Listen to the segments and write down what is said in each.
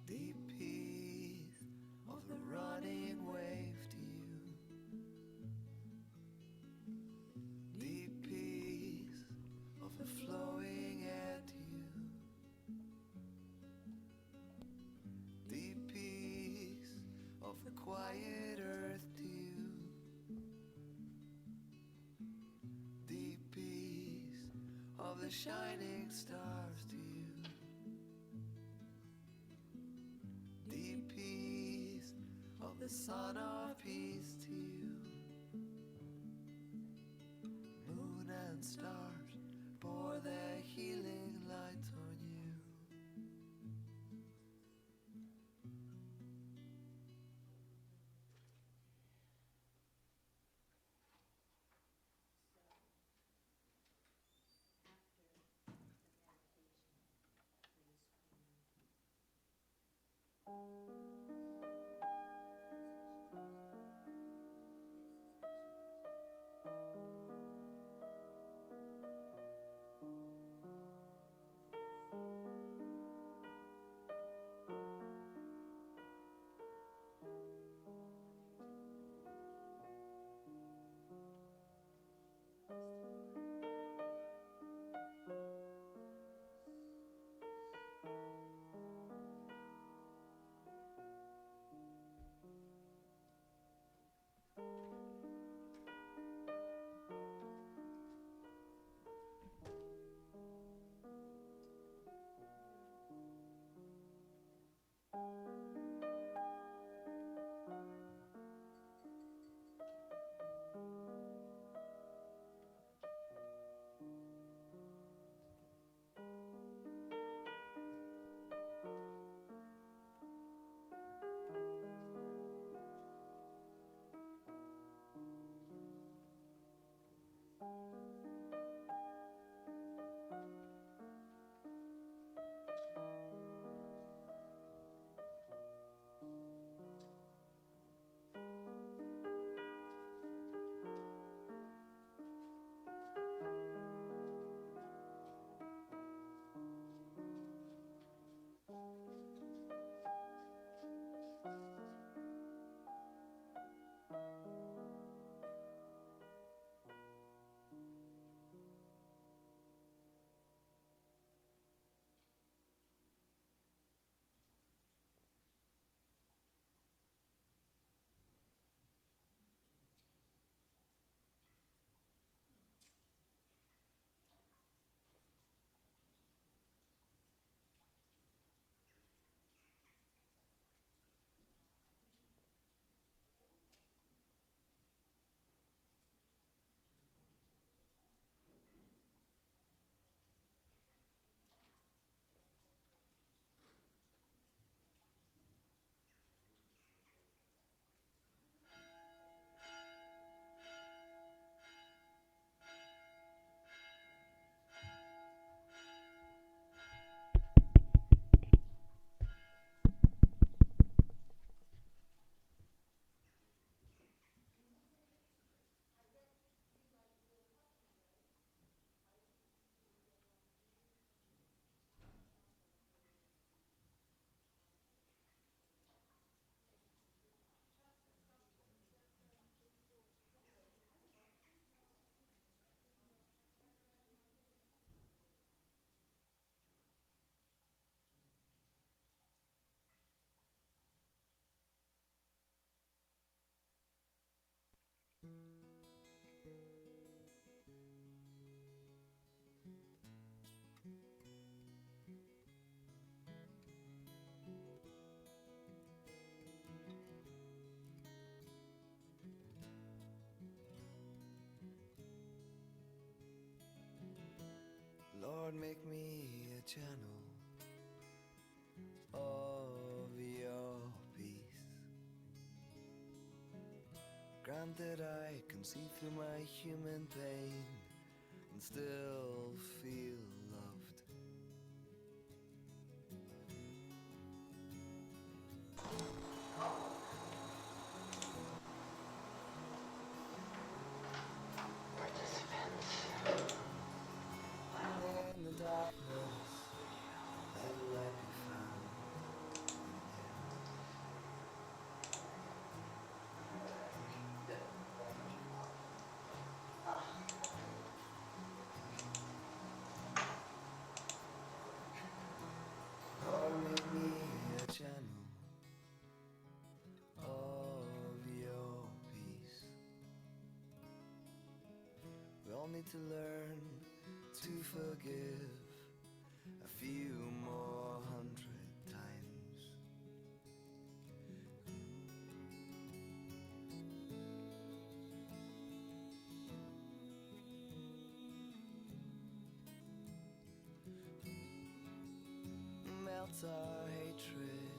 Deep peace of the running wave to you. Deep peace of the flowing air to you. Deep peace of the quiet earth to you. Deep peace of the shining stars to you. Deep peace of the sun of peace to you. Moon and stars pour their healing light on you. Lord, make me a channel of your peace. Grant that I can see through my human pain and still feel loved. all need to learn to forgive a few more hundred times. Melt our hatred,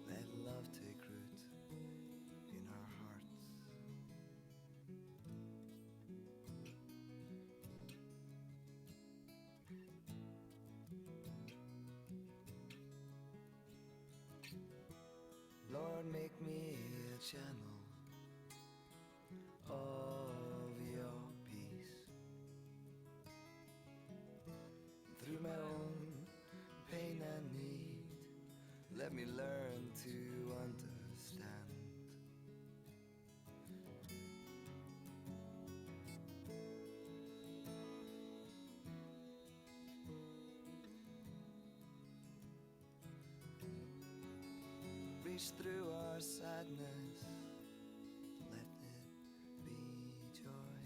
let love take root in our hearts. Lord, make me a channel of your peace. Through my own pain and need, let me learn to understand. Reach through our sadness, let it be joy.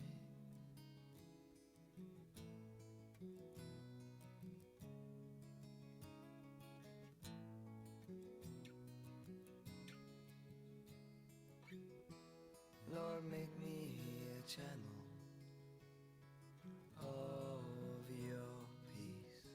Lord, make me a channel of your peace.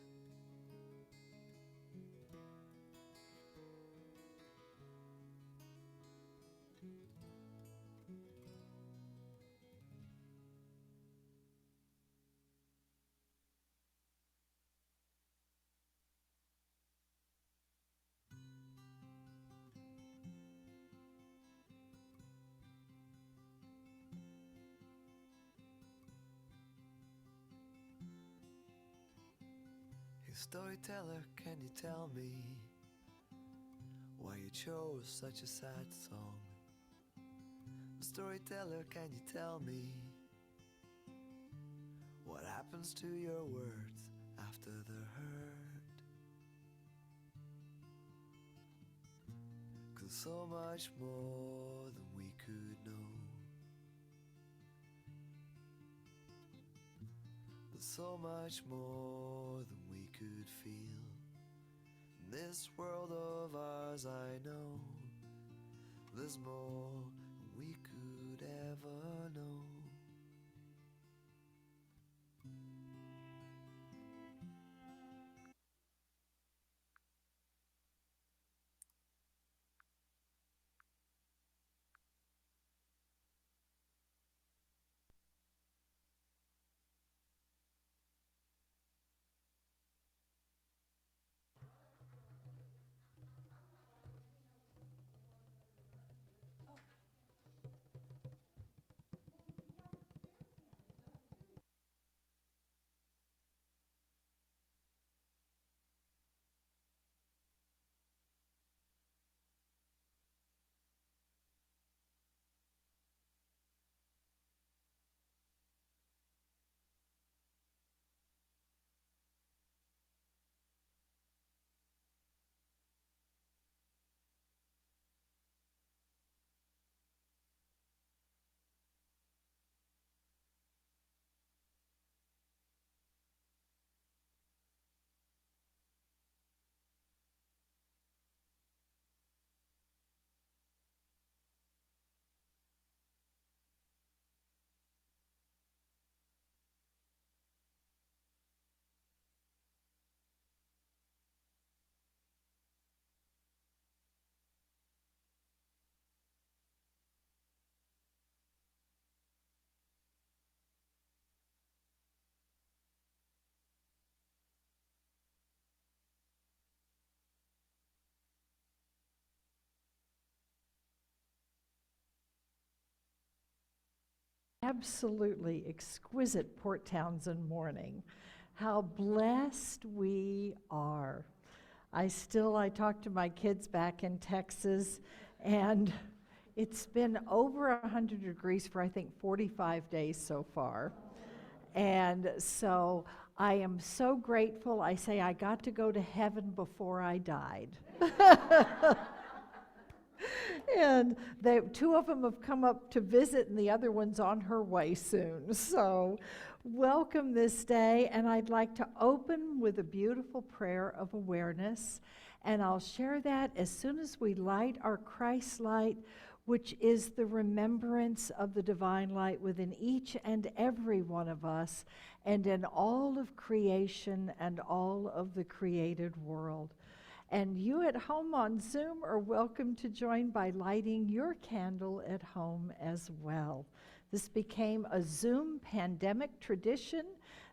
Hey, storyteller, can you tell me why you chose such a sad song? Storyteller, can you tell me what happens to your words after the hurt? 'Cause so much more than we could know, but so much more than we could feel. In this world of ours, I know there's more than we could ever know. Absolutely exquisite Port Townsend morning. How blessed we are. I talk to my kids back in Texas, and it's been over 100 degrees for, I think, 45 days so far. And so I am so grateful. I say I got to go to heaven before I died. And two of them have come up to visit, and the other one's on her way soon. So welcome this day, and I'd like to open with a beautiful prayer of awareness, and I'll share that as soon as we light our Christ light, which is the remembrance of the divine light within each and every one of us and in all of creation and all of the created world. And you at home on Zoom are welcome to join by lighting your candle at home as well. This became a Zoom pandemic tradition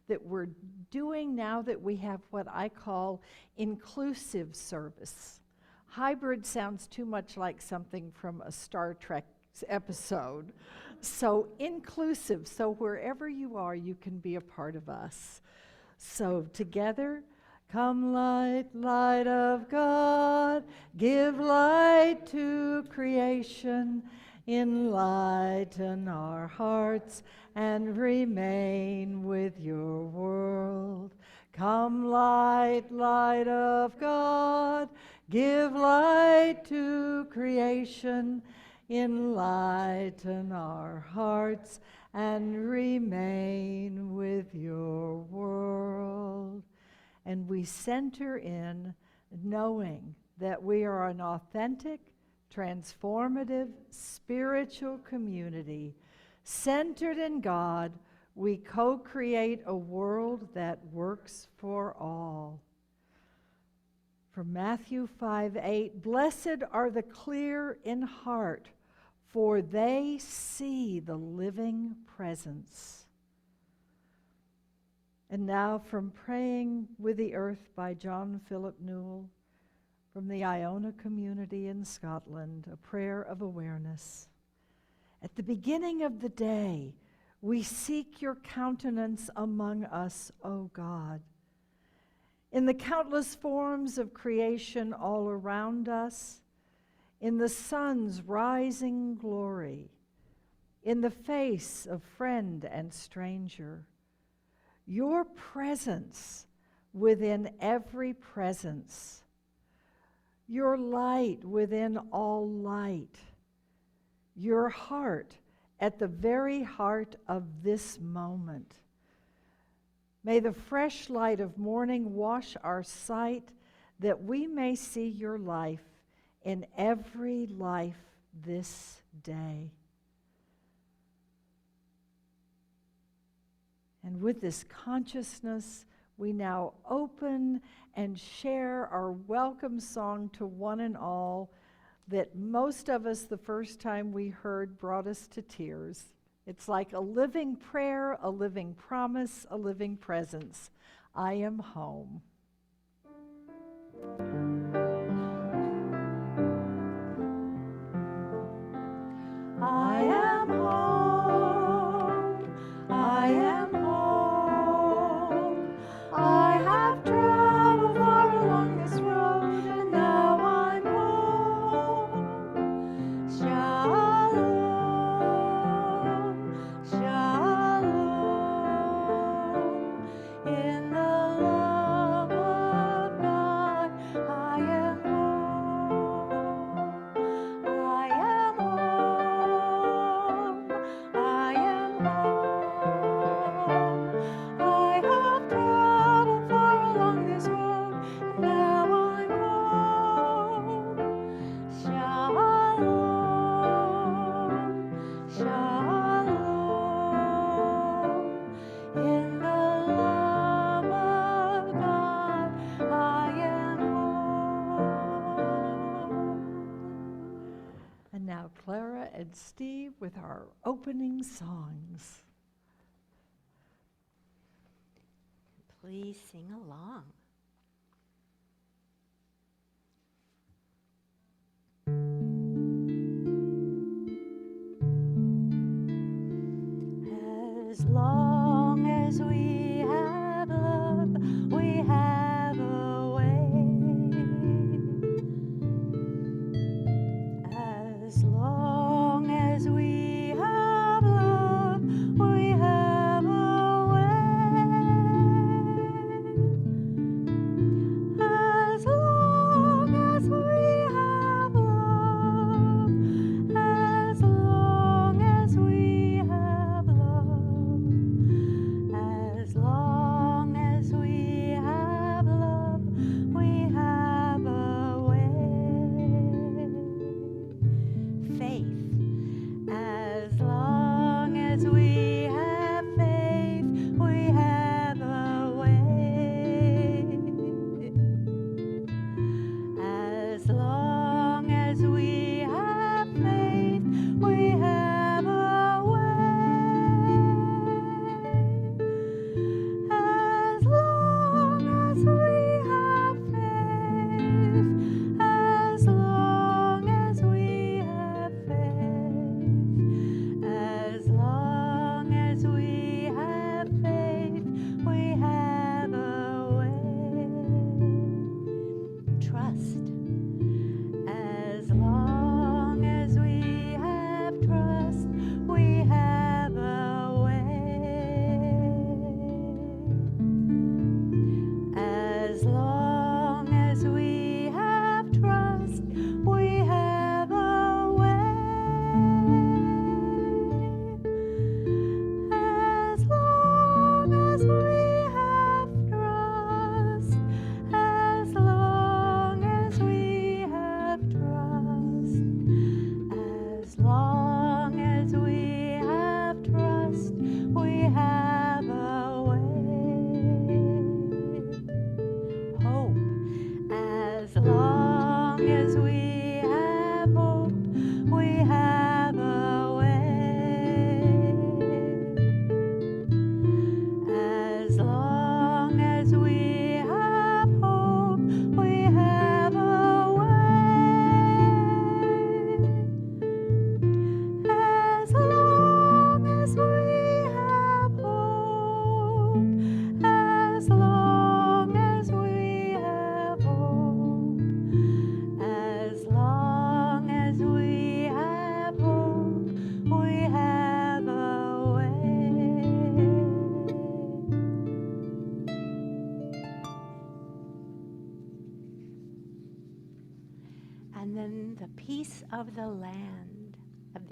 that we're doing now that we have what I call inclusive service. Hybrid sounds too much like something from a Star Trek episode. So inclusive, so wherever you are, you can be a part of us. So together, come light, light of God, give light to creation, enlighten our hearts and remain with your world. Come light, light of God, give light to creation, enlighten our hearts and remain with your world. And we center in knowing that we are an authentic, transformative, spiritual community centered in God. We co-create a world that works for all. From Matthew 5:8, blessed are the clear in heart, for they see the living presence. And now from Praying with the Earth by John Philip Newell, from the Iona community in Scotland, a prayer of awareness. At the beginning of the day, we seek your countenance among us, O God. In the countless forms of creation all around us, in the sun's rising glory, in the face of friend and stranger, your presence within every presence, your light within all light, your heart at the very heart of this moment. May the fresh light of morning wash our sight, that we may see your life in every life this day. And with this consciousness, we now open and share our welcome song to one and all that most of us, the first time we heard, brought us to tears. It's like a living prayer, a living promise, a living presence. I am home. I am home. I am home. I have traveled far along this road, and now I'm home. Shalom, shalom. In the love of God, I am home. I am home. I am home. I have traveled far along this road, and now I'm home. Shalom, shalom. In the love of God, I am home. And now Clara and Steve with our opening songs. Please sing along. As long as we have love, we have a way. As long as we have love, we have a way.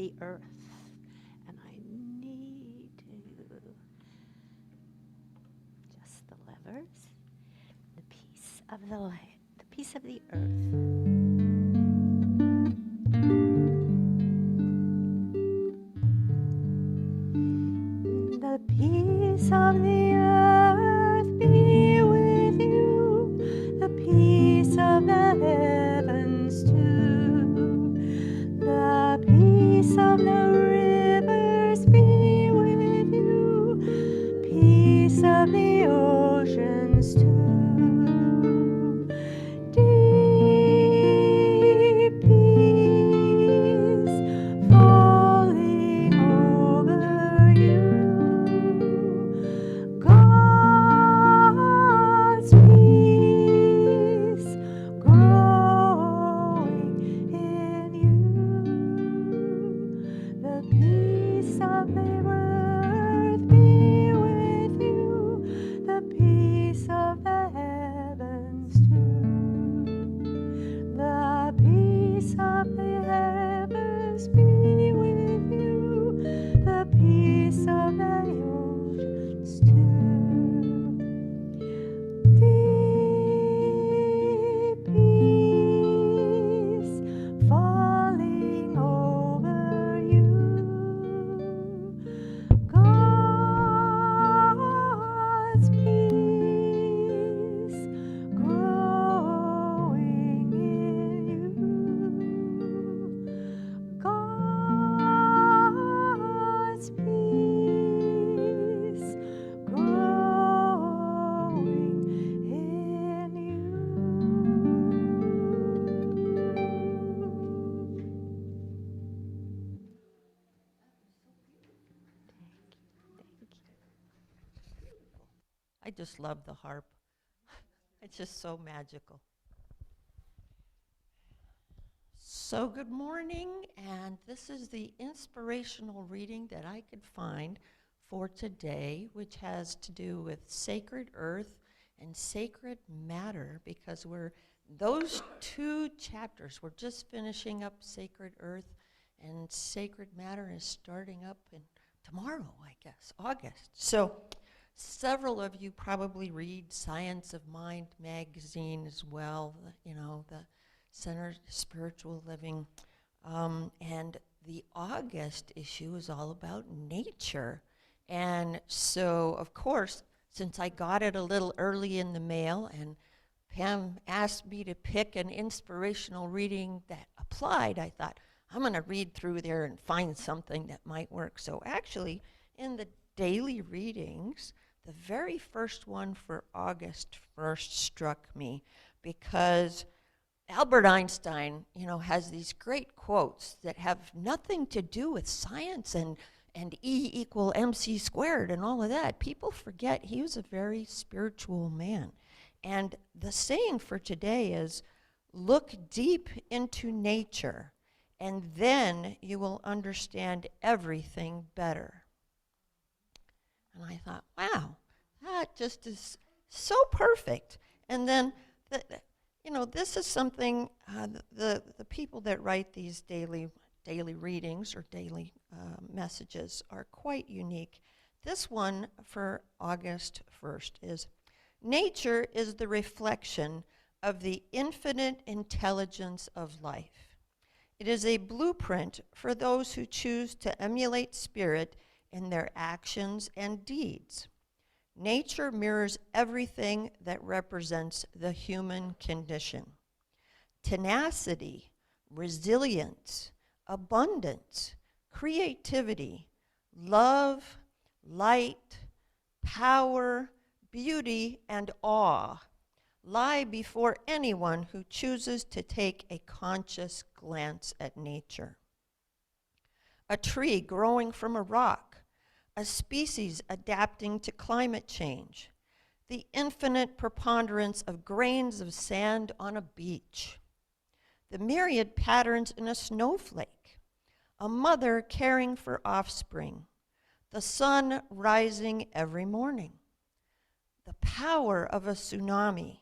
the earth. And I need to adjust the levers. The piece of the light, the piece of the earth. The peace of the earth be with you, the peace of the heavens too, the peace of the rivers be with you, peace of the oceans too. Deep peace falling over you. God's peace growing in you. The peace of the earth be with you. The peace of the heavens too. The peace of the heavens be with you. The peace of the oceans too. Deep peace falling over you. God's peace growing in you. God's peace growing in you. I just love the harp. It's just so magical. So good morning, and this is the inspirational reading that I could find for today, which has to do with sacred earth and sacred matter, because those two chapters, we're just finishing up sacred earth, and sacred matter is starting up in tomorrow, I guess, August. So several of you probably read Science of Mind magazine as well, the Center Spiritual Living. And the August issue is all about nature. And so, of course, since I got it a little early in the mail and Pam asked me to pick an inspirational reading that applied, I thought, I'm going to read through there and find something that might work. So actually, in the daily readings, the very first one for August 1st struck me because Albert Einstein, has these great quotes that have nothing to do with science and E equal MC squared and all of that. People forget he was a very spiritual man. And the saying for today is, look deep into nature, and then you will understand everything better. And I thought, wow, that just is so perfect. And then, this is something, the people that write these daily readings or daily messages are quite unique. This one for August 1st is, nature is the reflection of the infinite intelligence of life. It is a blueprint for those who choose to emulate spirit in their actions and deeds. Nature mirrors everything that represents the human condition. Tenacity, resilience, abundance, creativity, love, light, power, beauty, and awe lie before anyone who chooses to take a conscious glance at nature. A tree growing from a rock, a species adapting to climate change, the infinite preponderance of grains of sand on a beach, the myriad patterns in a snowflake, a mother caring for offspring, the sun rising every morning, the power of a tsunami,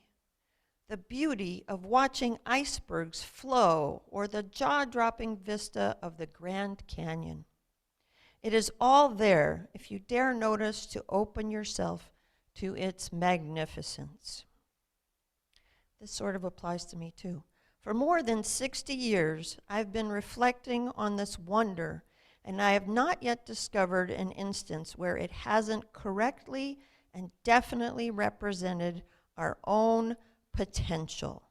the beauty of watching icebergs flow, or the jaw-dropping vista of the Grand Canyon. It is all there if you dare notice to open yourself to its magnificence. This sort of applies to me too. For more than 60 years, I've been reflecting on this wonder, and I have not yet discovered an instance where it hasn't correctly and definitely represented our own potential.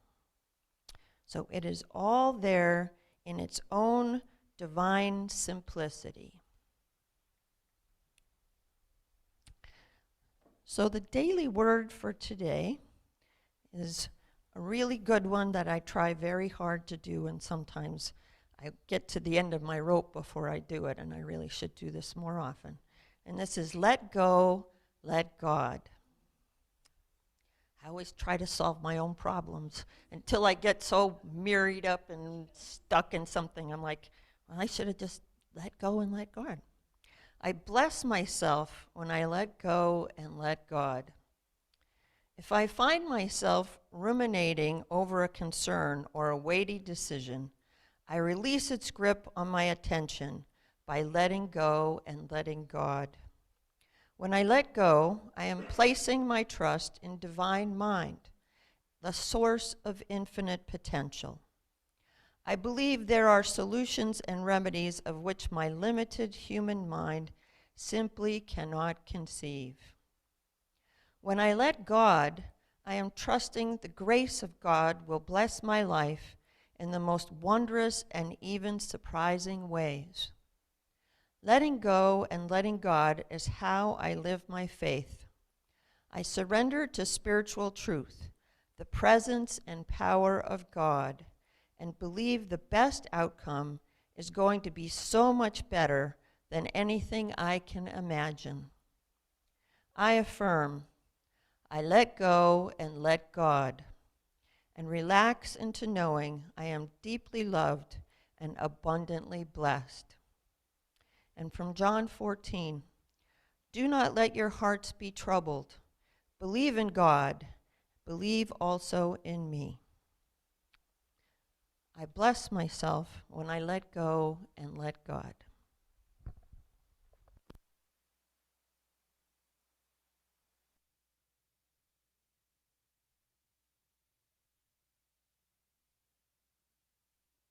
So it is all there in its own divine simplicity. So the daily word for today is a really good one that I try very hard to do, and sometimes I get to the end of my rope before I do it, and I really should do this more often. And this is let go, let God. I always try to solve my own problems until I get so married up and stuck in something. I'm like, well, I should have just let go and let God. I bless myself when I let go and let God. If I find myself ruminating over a concern or a weighty decision, I release its grip on my attention by letting go and letting God. When I let go, I am placing my trust in divine mind, the source of infinite potential. I believe there are solutions and remedies of which my limited human mind simply cannot conceive. When I let God, I am trusting the grace of God will bless my life in the most wondrous and even surprising ways. Letting go and letting God is how I live my faith. I surrender to spiritual truth, the presence and power of God, and believe the best outcome is going to be so much better than anything I can imagine. I affirm, I let go and let God, and relax into knowing I am deeply loved and abundantly blessed. And from John 14, do not let your hearts be troubled. Believe in God. Believe also in me. I bless myself when I let go and let God.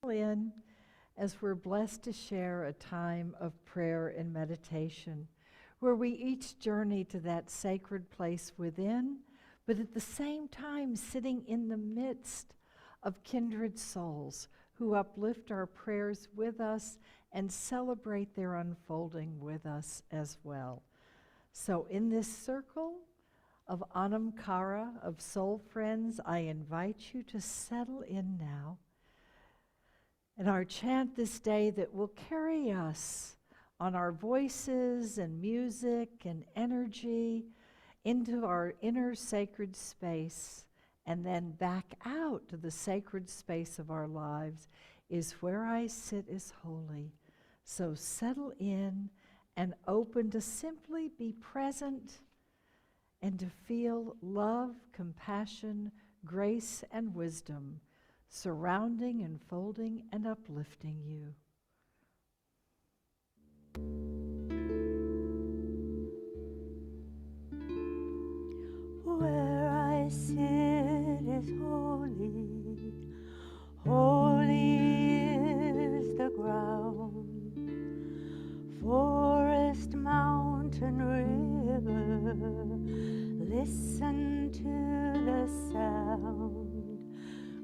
In as we're blessed to share a time of prayer and meditation, where we each journey to that sacred place within, but at the same time sitting in the midst of kindred souls who uplift our prayers with us and celebrate their unfolding with us as well. So in this circle of Anam Cara, of soul friends, I invite you to settle in now. And our chant this day that will carry us on our voices and music and energy into our inner sacred space and then back out to the sacred space of our lives is where I sit is holy. So settle in and open to simply be present and to feel love, compassion, grace, and wisdom surrounding, enfolding, and uplifting you. Where I sit is holy, holy is the ground, forest, mountain, river, listen to the sound,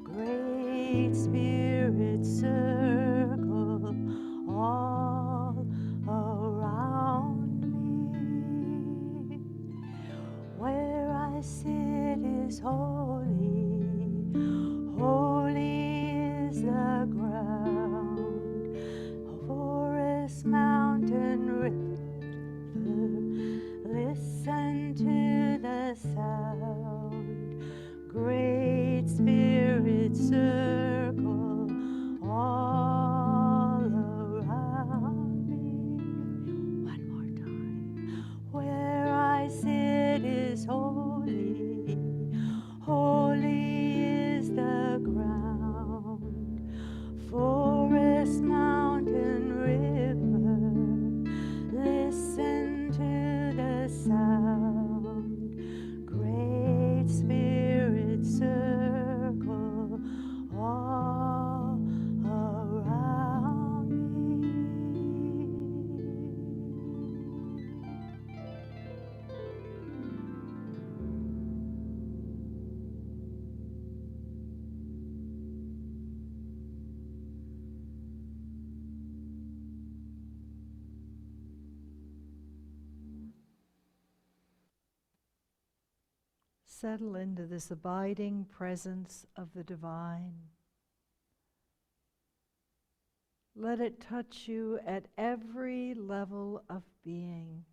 great spirit circle all around me. Where I sit is holy, holy is the ground, forest, mountain, river, listen to the sound, great spirit circle all around me. One more time. Where I sit is holy, holy Settle into this abiding presence of the divine. Let it touch you at every level of being.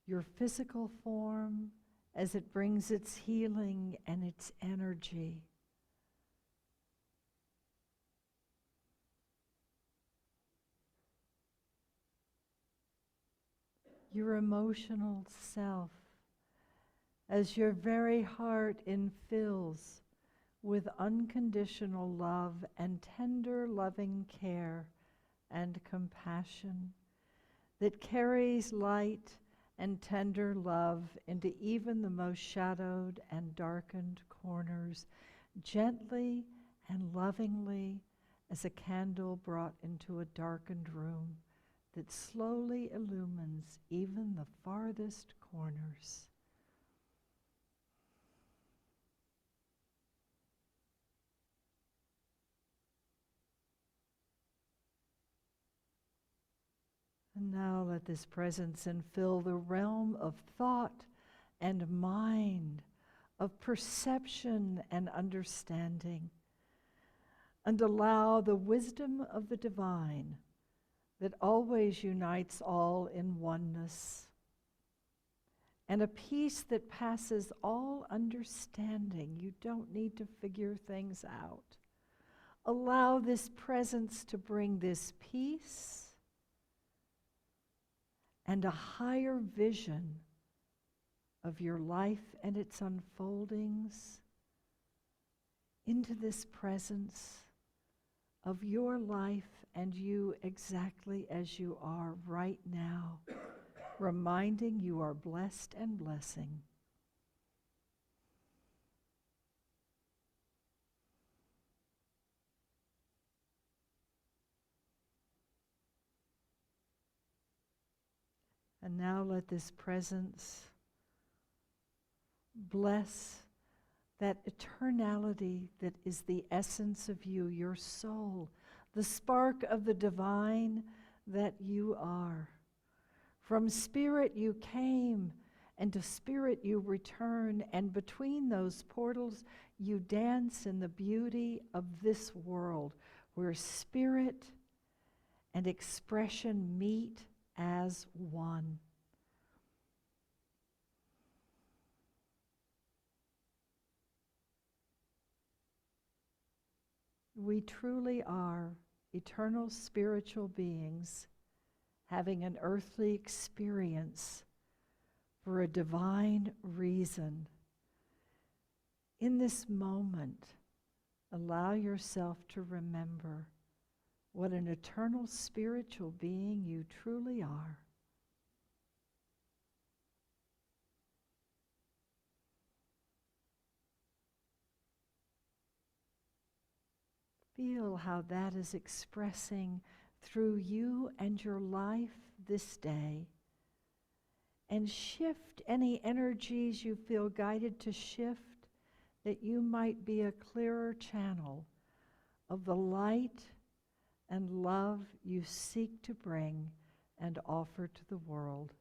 Your physical form as it brings its healing and its energy. Your emotional self as your very heart infills with unconditional love and tender loving care and compassion that carries light and tender love into even the most shadowed and darkened corners, gently and lovingly as a candle brought into a darkened room that slowly illumines even the farthest corners. And now let this presence infill the realm of thought and mind, of perception and understanding, and allow the wisdom of the divine that always unites all in oneness, and a peace that passes all understanding. You don't need to figure things out. Allow this presence to bring this peace and a higher vision of your life and its unfoldings into this presence of your life and you exactly as you are right now, reminding you are blessed and blessing. And now let this presence bless that eternality that is the essence of you, your soul, the spark of the divine that you are. From spirit you came, and to spirit you return, and between those portals you dance in the beauty of this world, where spirit and expression meet as one. We truly are eternal spiritual beings having an earthly experience for a divine reason. In this moment, allow yourself to remember what an eternal spiritual being you truly are. Feel how that is expressing through you and your life this day. And shift any energies you feel guided to shift, that you might be a clearer channel of the light and love you seek to bring and offer to the world.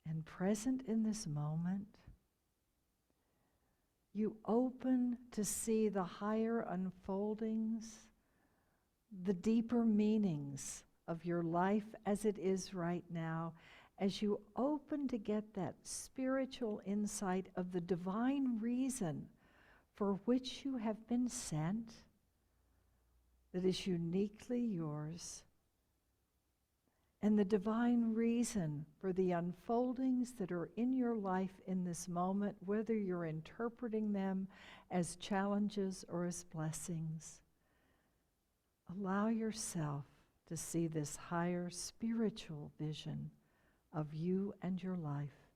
And present in this moment, you open to see the higher unfoldings, the deeper meanings of your life as it is right now, as you open to get that spiritual insight of the divine reason for which you have been sent, that is uniquely yours, and the divine reason for the unfoldings that are in your life in this moment, whether you're interpreting them as challenges or as blessings. Allow yourself to see this higher spiritual vision of you and your life.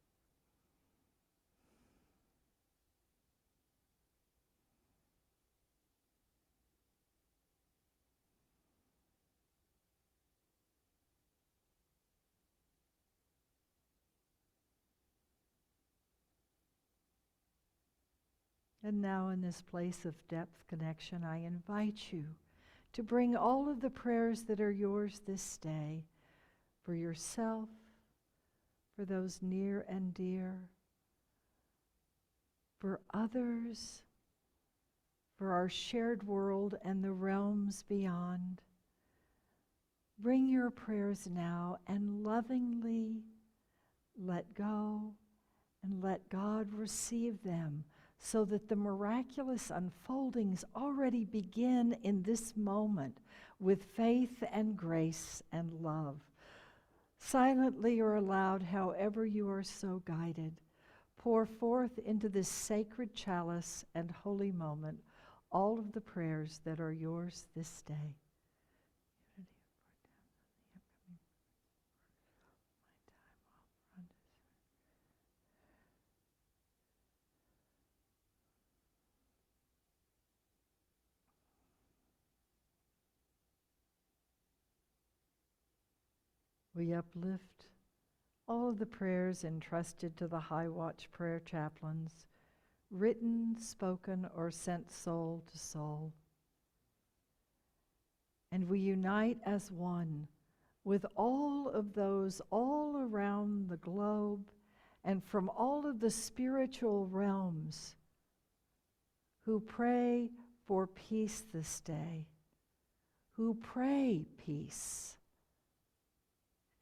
And now in this place of depth connection, I invite you to bring all of the prayers that are yours this day for yourself, for those near and dear, for others, for our shared world and the realms beyond. Bring your prayers now and lovingly let go and let God receive them so that the miraculous unfoldings already begin in this moment with faith and grace and love. Silently or aloud, however you are so guided, pour forth into this sacred chalice and holy moment all of the prayers that are yours this day. We uplift all of the prayers entrusted to the High Watch prayer chaplains, written, spoken, or sent soul to soul. And we unite as one with all of those all around the globe and from all of the spiritual realms who pray for peace this day, who pray peace,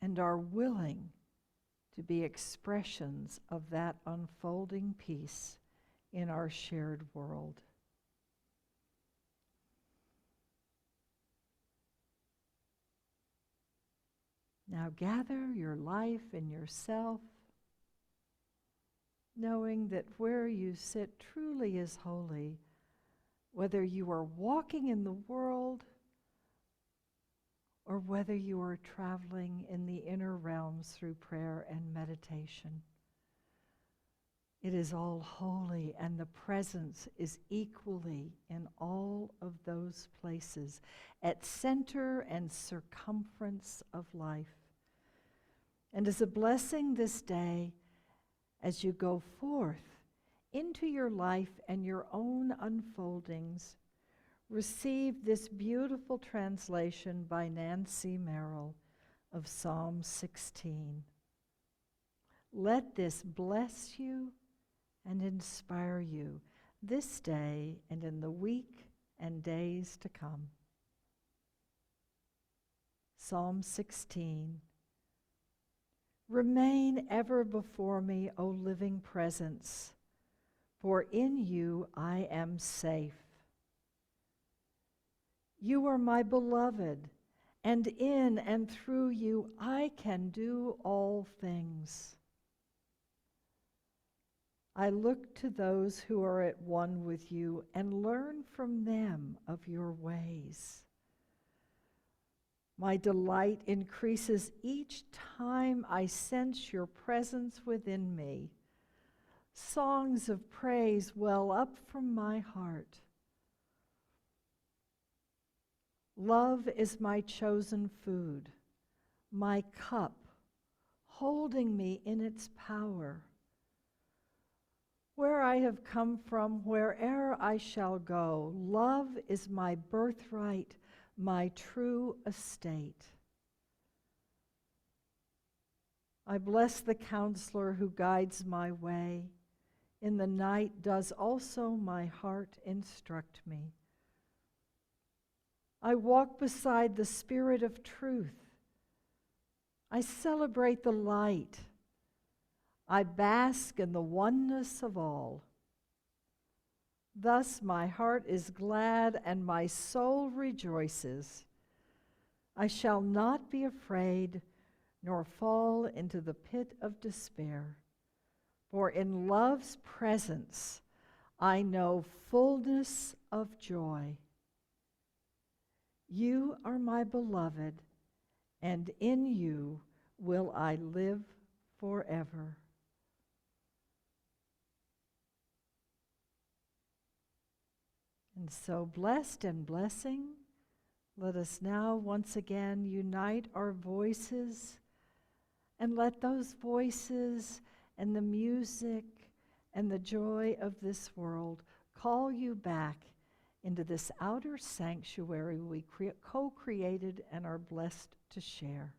and are willing to be expressions of that unfolding peace in our shared world. Now gather your life and yourself, knowing that where you sit truly is holy, whether you are walking in the world or whether you are traveling in the inner realms through prayer and meditation. It is all holy, and the presence is equally in all of those places, at center and circumference of life. And as a blessing this day, as you go forth into your life and your own unfoldings, receive this beautiful translation by Nancy Merrill of Psalm 16. Let this bless you and inspire you this day and in the week and days to come. Psalm 16. Remain ever before me, O living presence, for in you I am safe. You are my beloved, and in and through you I can do all things. I look to those who are at one with you and learn from them of your ways. My delight increases each time I sense your presence within me. Songs of praise well up from my heart. Love is my chosen food, my cup, holding me in its power. Where I have come from, where'er I shall go, love is my birthright, my true estate. I bless the counselor who guides my way. In the night does also my heart instruct me. I walk beside the Spirit of truth. I celebrate the light. I bask in the oneness of all. Thus my heart is glad and my soul rejoices. I shall not be afraid nor fall into the pit of despair. For in love's presence I know fullness of joy. You are my beloved, and in you will I live forever. And so, blessed and blessing, let us now once again unite our voices and let those voices and the music and the joy of this world call you back into this outer sanctuary we co-created and are blessed to share,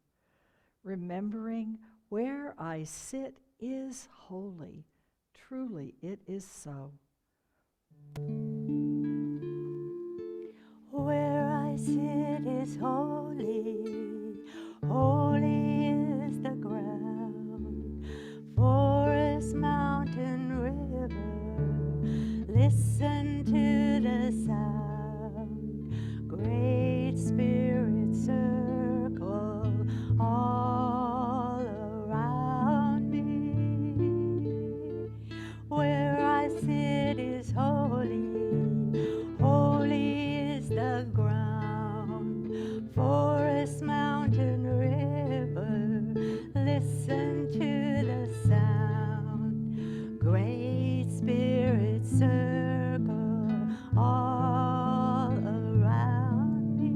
remembering where I sit is holy. Truly, it is so. Where I sit is holy, holy is the ground. Forest, mountain, river, listen to the sound. Great Spirit circle all around me. Where I sit is holy, holy is the ground. Forest, mountain, river, listen to the sound. Great Spirit circle all around me.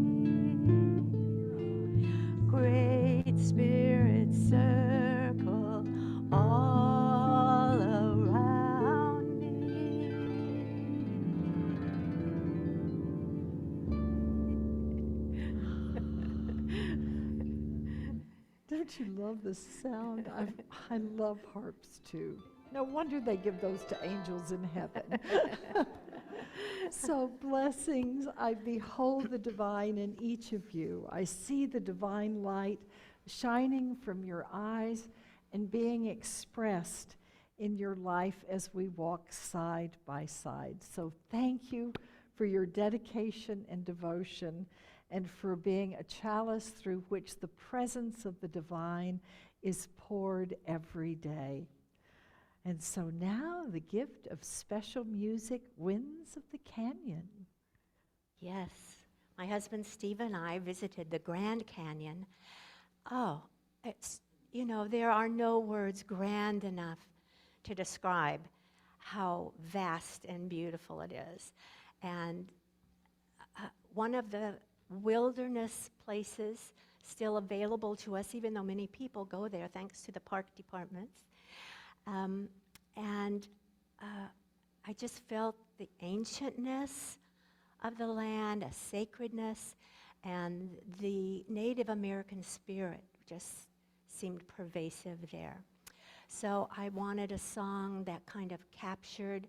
Great Spirit circle all around me. Don't you love the sound? I love harps too. No wonder they give those to angels in heaven. So blessings, I behold the divine in each of you. I see the divine light shining from your eyes and being expressed in your life as we walk side by side. So thank you for your dedication and devotion, and for being a chalice through which the presence of the divine is poured every day. And so now the gift of special music, Winds of the Canyon. Yes, my husband Steve and I visited the Grand Canyon. Oh, it's, there are no words grand enough to describe how vast and beautiful it is. And one of the wilderness places still available to us, even though many people go there thanks to the park departments. I just felt the ancientness of the land, a sacredness, and the Native American spirit just seemed pervasive there. So I wanted a song that kind of captured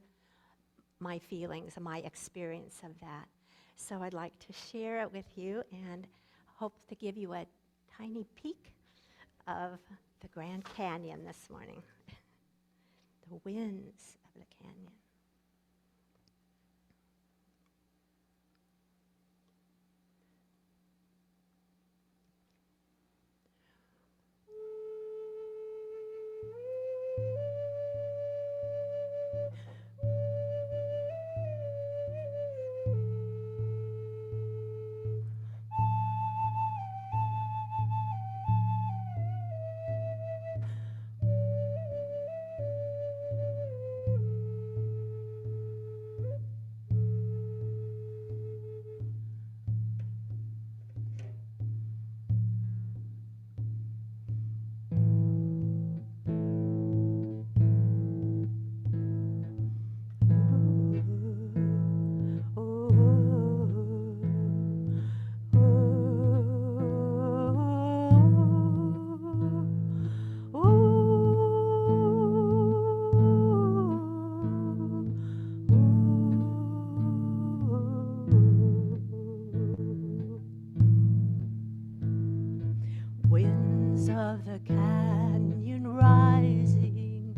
my feelings and my experience of that. So I'd like to share it with you and hope to give you a tiny peek of the Grand Canyon this morning. The winds of the canyon. Winds of the canyon rising,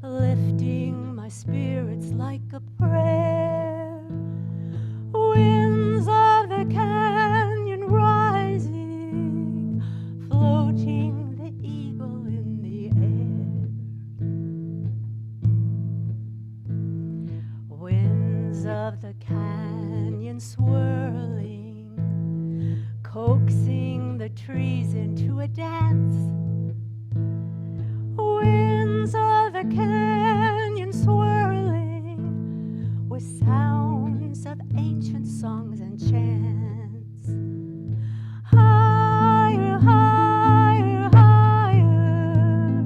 lifting my spirits like a prayer. Winds of the canyon rising, floating the eagle in the air. Winds of the canyon swirling, coaxing the trees into a dance. Winds of the canyon swirling with sounds of ancient songs and chants. Higher, higher, higher,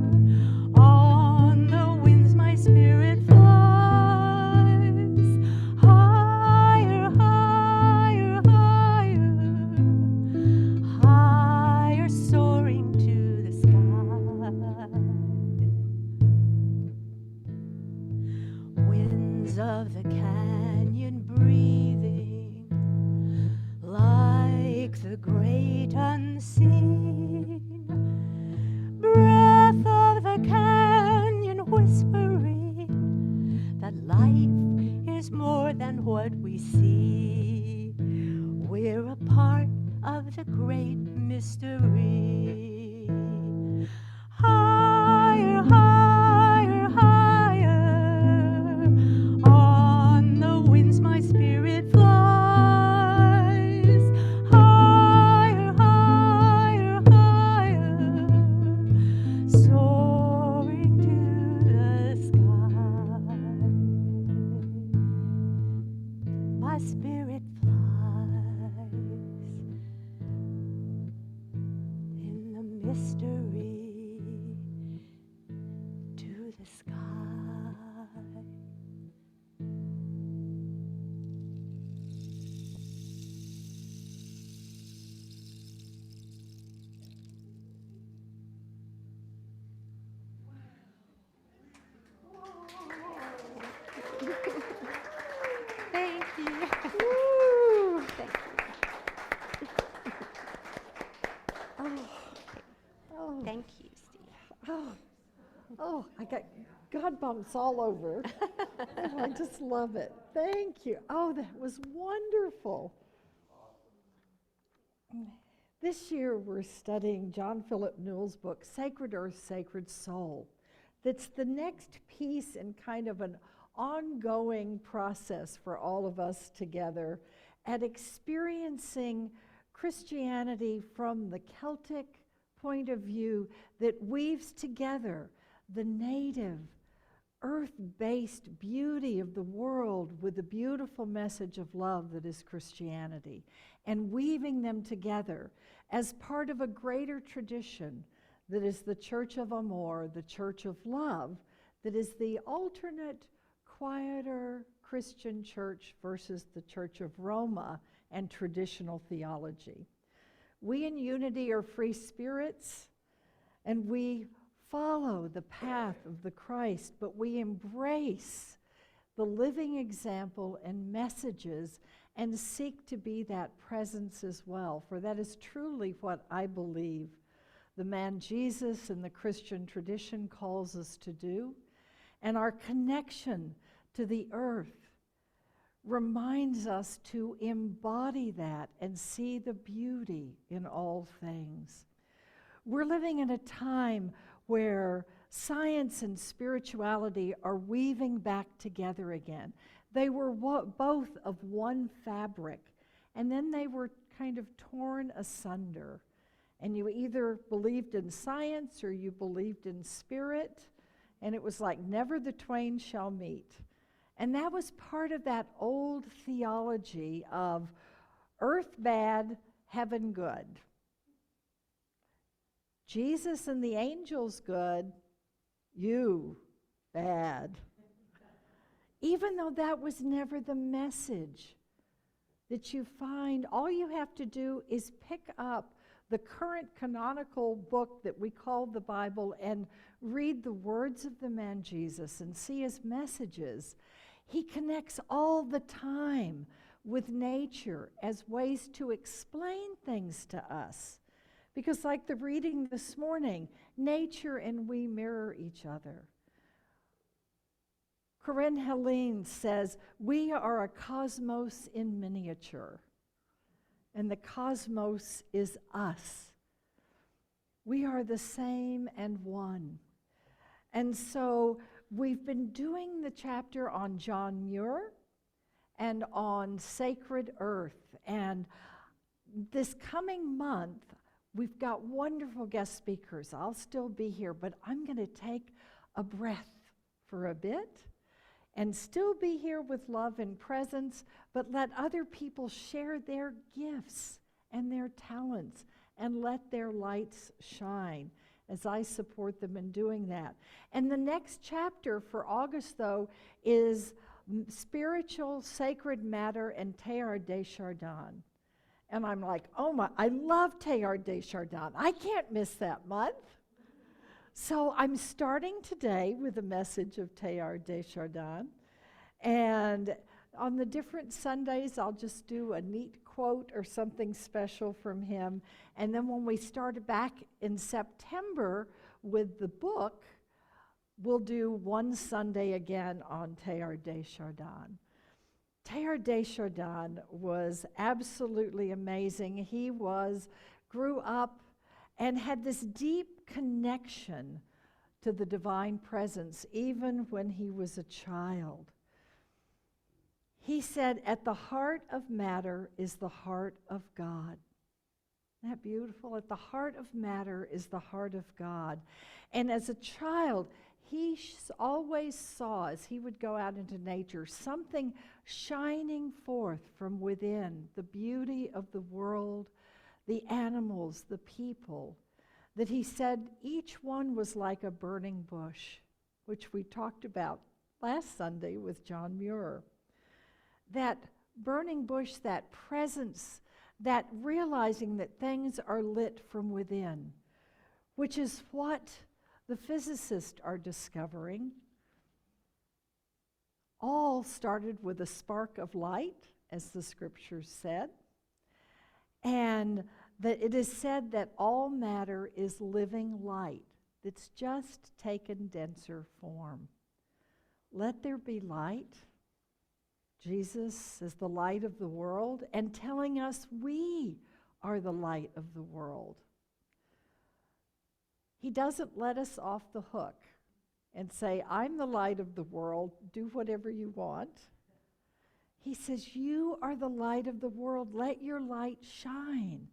on the winds my spirit flies. of the canyon breathing like the great unseen. Breath of the canyon whispering that life is more than what we see. We're a part of the great mystery. Higher, higher, higher, on the winds my spirit flies. Higher, higher, higher, soaring to the sky. My spirit flies in the mystery to the sky. Thank you. Woo! Thank you. Oh, Thank you, Steve. oh, I got God bumps all over. Oh, I just love it. Thank you. Oh, that was wonderful. This year we're studying John Philip Newell's book, Sacred Earth, Sacred Soul. That's the next piece in kind of an ongoing process for all of us together at experiencing Christianity from the Celtic point of view that weaves together the native, earth-based beauty of the world with the beautiful message of love that is Christianity, and weaving them together as part of a greater tradition that is the Church of Amor, the Church of Love, that is the alternate, quieter Christian church versus the Church of Roma and traditional theology. We in Unity are free spirits, and we follow the path of the Christ, but we embrace the living example and messages and seek to be that presence as well, for that is truly what I believe the man Jesus and the Christian tradition calls us to do. And our connection to the earth reminds us to embody that and see the beauty in all things. We're living in a time where science and spirituality are weaving back together again. They were both of one fabric, and then they were kind of torn asunder. And you either believed in science or you believed in spirit, and it was like never the twain shall meet. And that was part of that old theology of earth bad, heaven good. Jesus and the angels good, you bad. Even though that was never the message that you find, all you have to do is pick up the current canonical book that we call the Bible and read the words of the man Jesus and see his messages. He connects all the time with nature as ways to explain things to us. Because like the reading this morning, nature and we mirror each other. Corinne Helene says, we are a cosmos in miniature, and the cosmos is us. We are the same and one. And so we've been doing the chapter on John Muir and on Sacred Earth. And this coming month, we've got wonderful guest speakers. I'll still be here, but I'm going to take a breath for a bit and still be here with love and presence, but let other people share their gifts and their talents and let their lights shine as I support them in doing that. And the next chapter for August, though, is Spiritual Sacred Matter and Teilhard de Chardin. And I'm like, oh my, I love Teilhard de Chardin. I can't miss that month. So I'm starting today with a message of Teilhard de Chardin. And on the different Sundays, I'll just do a neat quote or something special from him. And then when we start back in September with the book, we'll do one Sunday again on Teilhard de Chardin. Teilhard de Chardin was absolutely amazing. He grew up and had this deep connection to the divine presence, even when he was a child. He said, "At the heart of matter is the heart of God." Isn't that beautiful? At the heart of matter is the heart of God. And as a child, he always saw, as he would go out into nature, something shining forth from within, the beauty of the world, the animals, the people, that he said each one was like a burning bush, which we talked about last Sunday with John Muir. That burning bush, that presence, that realizing that things are lit from within, which is what the physicists are discovering. All started with a spark of light, as the scriptures said, and that it is said that all matter is living light that's just taken denser form. Let there be light. Jesus is the light of the world and telling us we are the light of the world. He doesn't let us off the hook and say, "I'm the light of the world, do whatever you want." He says, "You are the light of the world, let your light shine.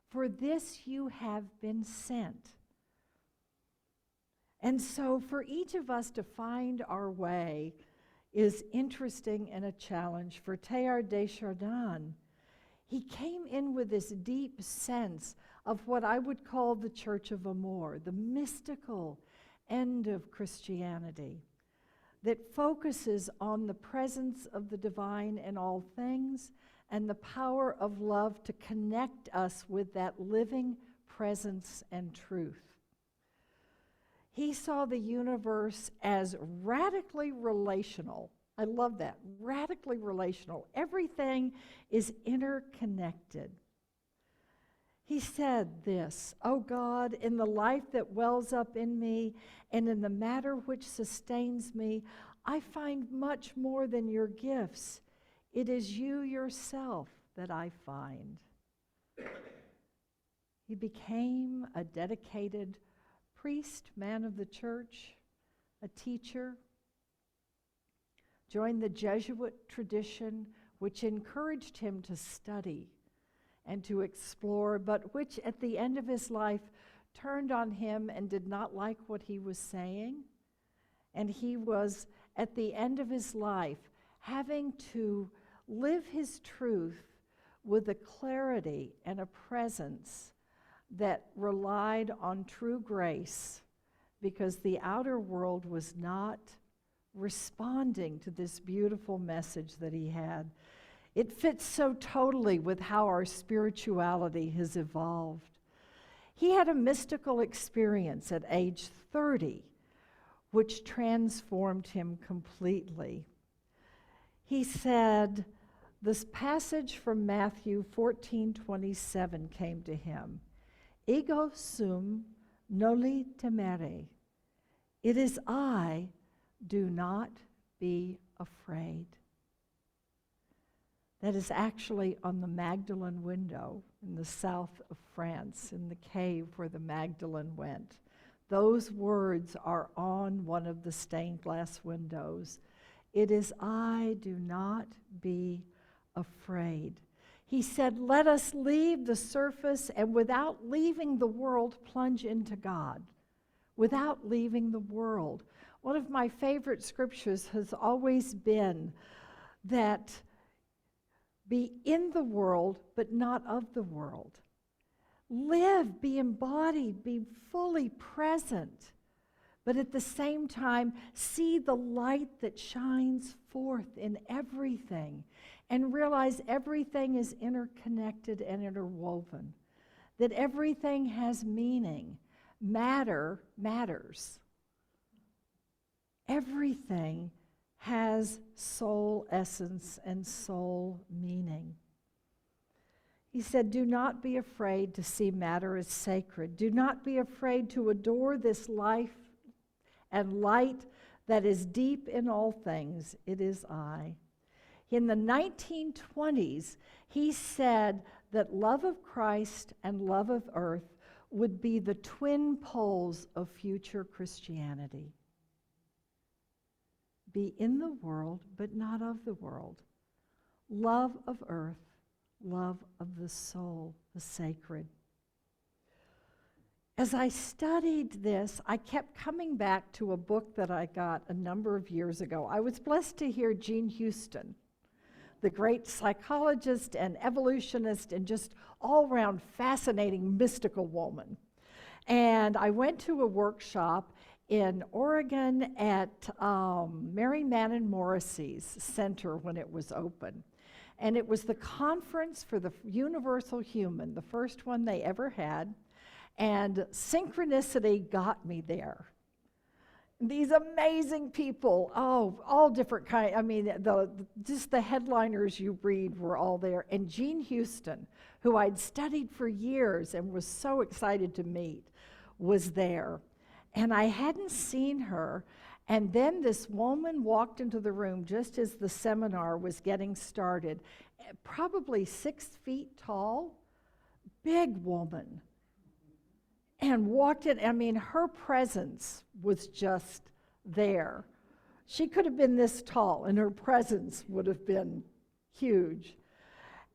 For this you have been sent." And so for each of us to find our way is interesting and a challenge. For Teilhard de Chardin, he came in with this deep sense of what I would call the Church of Amour, the mystical end of Christianity, that focuses on the presence of the divine in all things and the power of love to connect us with that living presence and truth. He saw the universe as radically relational. I love that, radically relational. Everything is interconnected. He said this, "O God, in the life that wells up in me and in the matter which sustains me, I find much more than your gifts. It is you yourself that I find." He became a dedicated priest, man of the church, a teacher, joined the Jesuit tradition, which encouraged him to study and to explore, but which at the end of his life turned on him and did not like what he was saying. And he was, at the end of his life, having to live his truth with a clarity and a presence that relied on true grace, because the outer world was not responding to this beautiful message that he had. It fits so totally with how our spirituality has evolved. He had a mystical experience at age 30, which transformed him completely. He said, this passage from Matthew 14:27 came to him. "Ego sum noli temere." It is I, do not be afraid. That is actually on the Magdalene window in the south of France, in the cave where the Magdalene went. Those words are on one of the stained glass windows. It is I, do not be afraid. He said, let us leave the surface and without leaving the world, plunge into God. Without leaving the world. One of my favorite scriptures has always been that be in the world, but not of the world. Live, be embodied, be fully present, but at the same time, see the light that shines forth in everything and realize everything is interconnected and interwoven, that everything has meaning. Matter matters. Everything has soul essence and soul meaning. He said, do not be afraid to see matter as sacred. Do not be afraid to adore this life and light that is deep in all things. It is I. In the 1920s, he said that love of Christ and love of earth would be the twin poles of future Christianity. Be in the world, but not of the world. Love of earth, love of the soul, the sacred. As I studied this, I kept coming back to a book that I got a number of years ago. I was blessed to hear Jean Houston, the great psychologist and evolutionist and just all-round fascinating mystical woman. And I went to a workshop in Oregon at Mary Mannon Morrissey's center when it was open. And it was the conference for the universal human, the first one they ever had. And synchronicity got me there. These amazing people, all different kinds. I mean, just the headliners you read were all there. And Jean Houston, who I'd studied for years and was so excited to meet, was there. And I hadn't seen her. And then this woman walked into the room just as the seminar was getting started, probably 6 feet tall, big woman. And walked in, I mean, her presence was just there. She could have been this tall, and her presence would have been huge.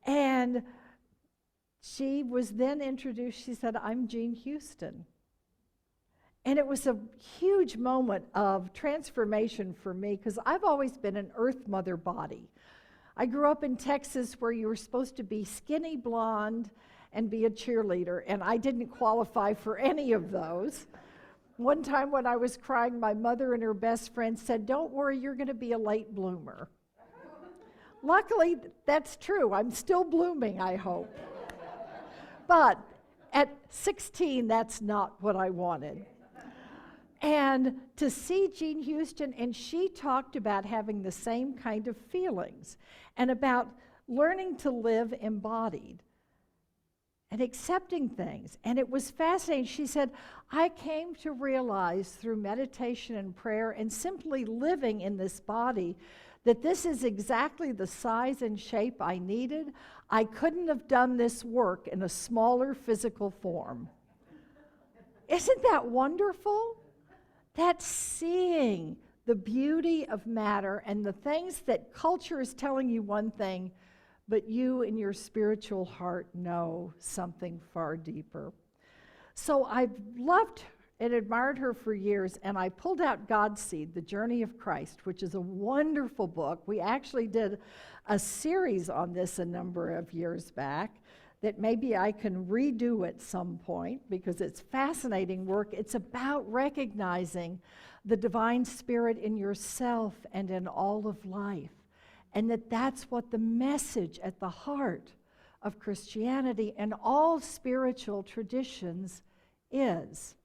And she was then introduced, she said, I'm Jean Houston. And it was a huge moment of transformation for me, because I've always been an earth mother body. I grew up in Texas where you were supposed to be skinny blonde and be a cheerleader, and I didn't qualify for any of those. One time when I was crying, my mother and her best friend said, don't worry, you're going to be a late bloomer. Luckily, that's true. I'm still blooming, I hope. But at 16, that's not what I wanted. And to see Jean Houston, and she talked about having the same kind of feelings and about learning to live embodied and accepting things. And it was fascinating. She said, I came to realize through meditation and prayer and simply living in this body that this is exactly the size and shape I needed. I couldn't have done this work in a smaller physical form. Isn't that wonderful? That's seeing the beauty of matter and the things that culture is telling you one thing, but you in your spiritual heart know something far deeper. So I've loved and admired her for years, and I pulled out Godseed, The Journey of Christ, which is a wonderful book. We actually did a series on this a number of years back that maybe I can redo at some point because it's fascinating work. It's about recognizing the divine spirit in yourself and in all of life, and that's what the message at the heart of Christianity and all spiritual traditions is.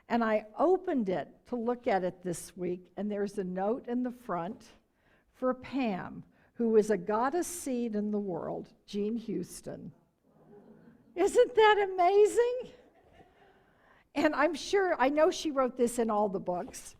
And I opened it to look at it this week, and there's a note in the front for Pam, who is a goddess seed in the world, Jean Houston. Isn't that amazing? And I know she wrote this in all the books.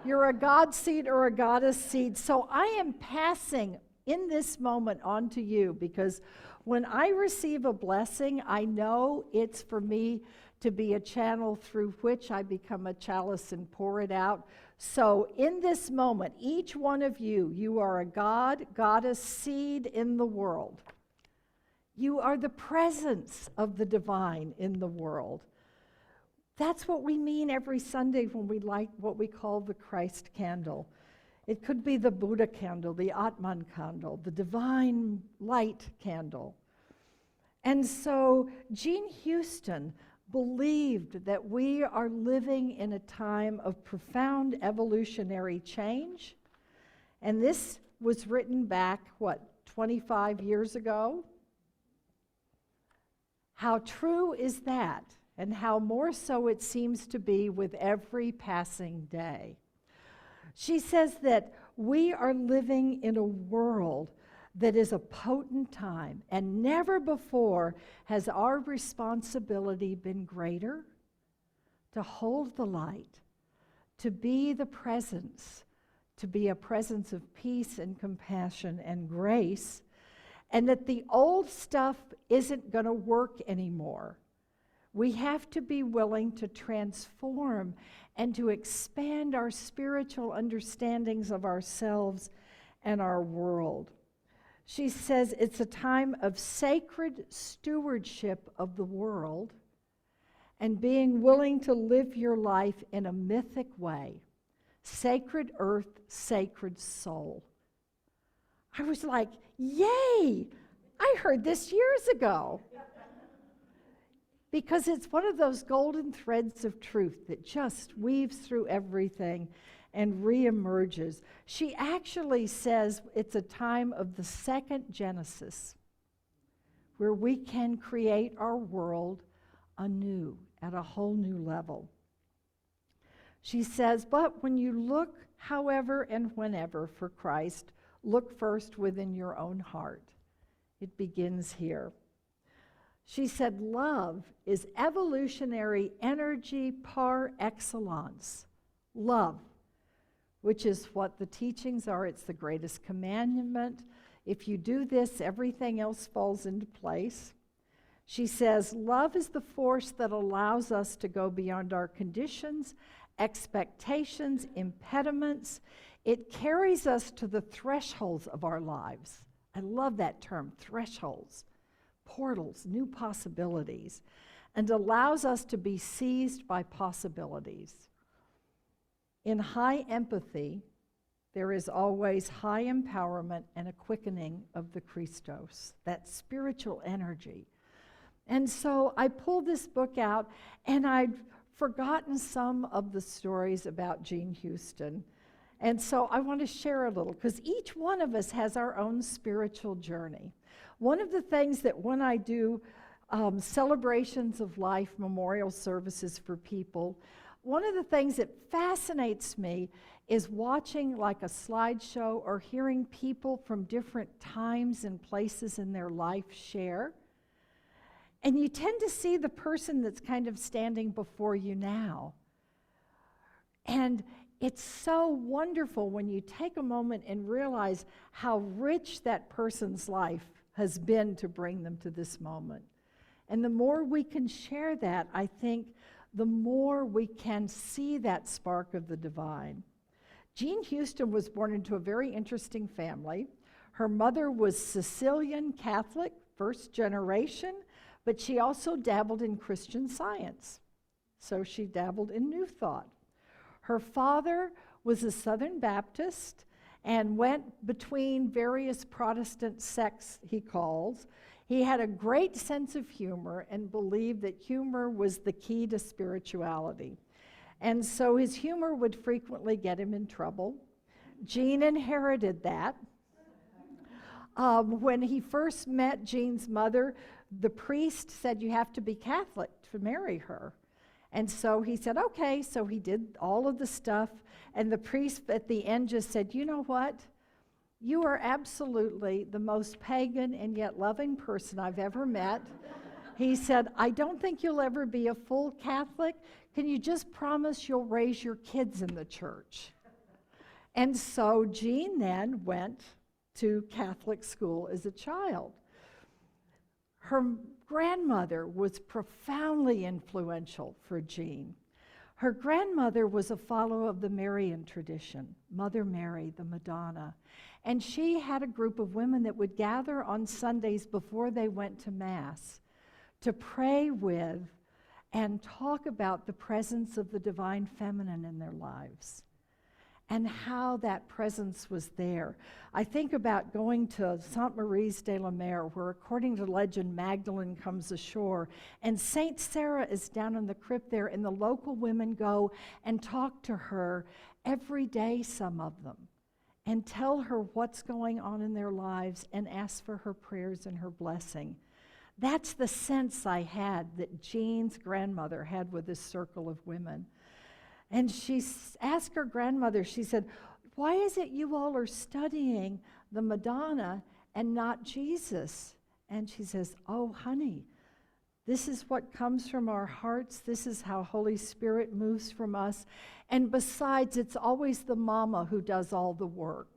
You're a God seed or a goddess seed. So I am passing in this moment on to you, because when I receive a blessing, I know it's for me to be a channel through which I become a chalice and pour it out. So in this moment, each one of you, you are a God, goddess seed in the world. You are the presence of the divine in the world. That's what we mean every Sunday when we light what we call the Christ candle. It could be the Buddha candle, the Atman candle, the divine light candle. And so Jean Houston believed that we are living in a time of profound evolutionary change. And this was written back, 25 years ago? How true is that, and how more so it seems to be with every passing day. She says that we are living in a world that is a potent time, and never before has our responsibility been greater to hold the light, to be the presence, to be a presence of peace and compassion and grace, and that the old stuff isn't going to work anymore. We have to be willing to transform and to expand our spiritual understandings of ourselves and our world. She says it's a time of sacred stewardship of the world and being willing to live your life in a mythic way. Sacred earth, sacred soul. I was like, yay! I heard this years ago. Because it's one of those golden threads of truth that just weaves through everything and reemerges. She actually says it's a time of the second Genesis, where we can create our world anew at a whole new level. She says, but when you look, however and whenever, for Christ, look first within your own heart. It begins here. She said, love is evolutionary energy par excellence. Love, which is what the teachings are. It's the greatest commandment. If you do this, everything else falls into place. She says, love is the force that allows us to go beyond our conditions, expectations, impediments. It carries us to the thresholds of our lives. I love that term, thresholds. Portals, new possibilities, and allows us to be seized by possibilities. In high empathy, there is always high empowerment and a quickening of the Christos, that spiritual energy. And so I pulled this book out, and I'd forgotten some of the stories about Jean Houston. And so I want to share a little, because each one of us has our own spiritual journey. One of the things that when I do celebrations of life, memorial services for people, one of the things that fascinates me is watching like a slideshow or hearing people from different times and places in their life share. And you tend to see the person that's kind of standing before you now. And it's so wonderful when you take a moment and realize how rich that person's life has been to bring them to this moment. And the more we can share that, I think, the more we can see that spark of the divine. Jean Houston was born into a very interesting family. Her mother was Sicilian Catholic, first generation, but she also dabbled in Christian Science. So she dabbled in New Thought. Her father was a Southern Baptist and went between various Protestant sects, he calls. He had a great sense of humor and believed that humor was the key to spirituality. And so his humor would frequently get him in trouble. Jean inherited that. When he first met Jean's mother, the priest said, you have to be Catholic to marry her. And so he said, okay, so he did all of the stuff, and the priest at the end just said, you know what? You are absolutely the most pagan and yet loving person I've ever met. He said, I don't think you'll ever be a full Catholic. Can you just promise you'll raise your kids in the church? And so Jean then went to Catholic school as a child. Her grandmother was profoundly influential for Jean. Her grandmother was a follower of the Marian tradition, Mother Mary, the Madonna. And she had a group of women that would gather on Sundays before they went to Mass to pray with and talk about the presence of the divine feminine in their lives and how that presence was there. I think about going to Sainte Mary's de la Mer, where according to legend, Magdalene comes ashore, and Saint Sarah is down in the crypt there, and the local women go and talk to her every day, some of them, and tell her what's going on in their lives and ask for her prayers and her blessing. That's the sense I had that Jean's grandmother had with this circle of women. And she asked her grandmother, she said, why is it you all are studying the Madonna and not Jesus? And she says, oh, honey, this is what comes from our hearts. This is how Holy Spirit moves from us. And besides, it's always the mama who does all the work.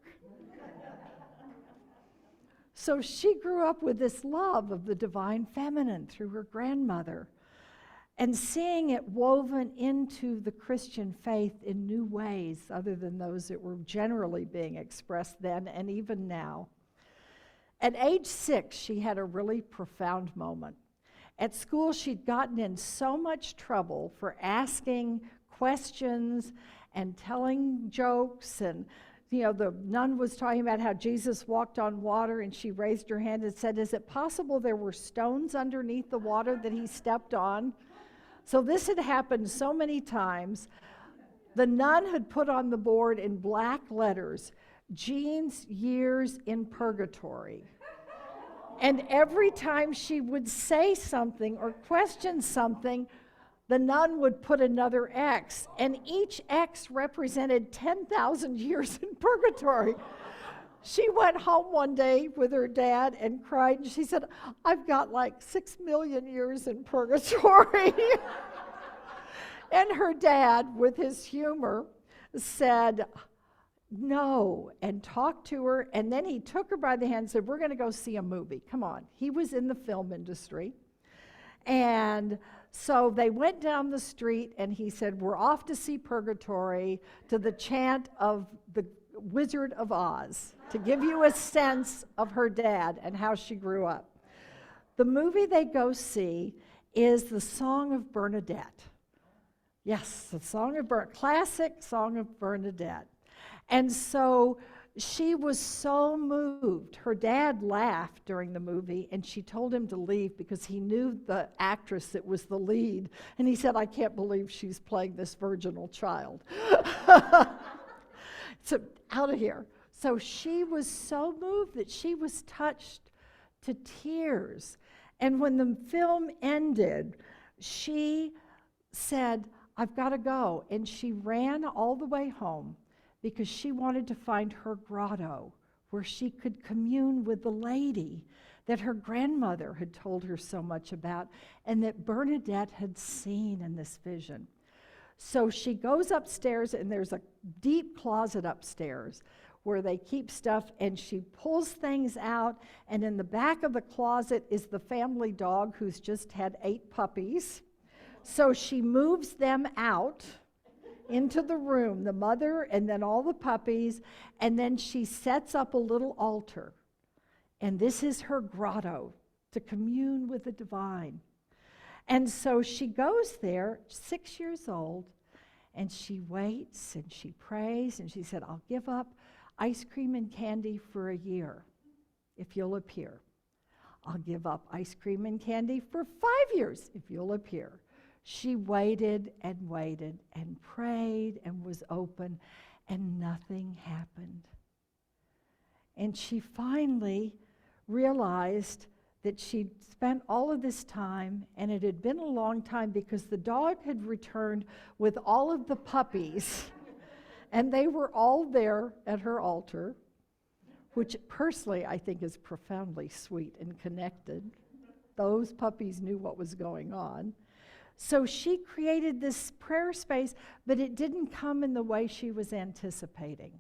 So she grew up with this love of the divine feminine through her grandmother, and seeing it woven into the Christian faith in new ways other than those that were generally being expressed then and even now. At age 6, she had a really profound moment. At school, she'd gotten in so much trouble for asking questions and telling jokes, and the nun was talking about how Jesus walked on water, and she raised her hand and said, is it possible there were stones underneath the water that he stepped on? So this had happened so many times. The nun had put on the board in black letters, Jean's years in purgatory. And every time she would say something or question something, the nun would put another X, and each X represented 10,000 years in purgatory. She went home one day with her dad and cried, and she said, I've got like 6 million years in purgatory. And her dad, with his humor, said, no, and talked to her, and then he took her by the hand and said, we're going to go see a movie. Come on. He was in the film industry. And so they went down the street, and he said, we're off to see Purgatory, to the chant of the Wizard of Oz, to give you a sense of her dad and how she grew up. The movie they go see is the Song of Bernadette. Yes, the classic Song of Bernadette. And so she was so moved. Her dad laughed during the movie, and she told him to leave because he knew the actress that was the lead. And he said, I can't believe she's playing this virginal child. So out of here. So she was so moved that she was touched to tears. And when the film ended, she said, I've got to go. And she ran all the way home because she wanted to find her grotto where she could commune with the lady that her grandmother had told her so much about and that Bernadette had seen in this vision. So she goes upstairs, and there's a deep closet upstairs where they keep stuff, and she pulls things out, and in the back of the closet is the family dog who's just had 8 puppies. So she moves them out into the room, the mother and then all the puppies, and then she sets up a little altar. And this is her grotto to commune with the divine. And so she goes there, 6 years old, and she waits and she prays, and she said, I'll give up ice cream and candy for a year if you'll appear. I'll give up ice cream and candy for 5 years if you'll appear. She waited and prayed and was open, and nothing happened. And she finally realized that she'd spent all of this time, and it had been a long time because the dog had returned with all of the puppies, and they were all there at her altar, which personally I think is profoundly sweet and connected. Those puppies knew what was going on. So she created this prayer space, but it didn't come in the way she was anticipating.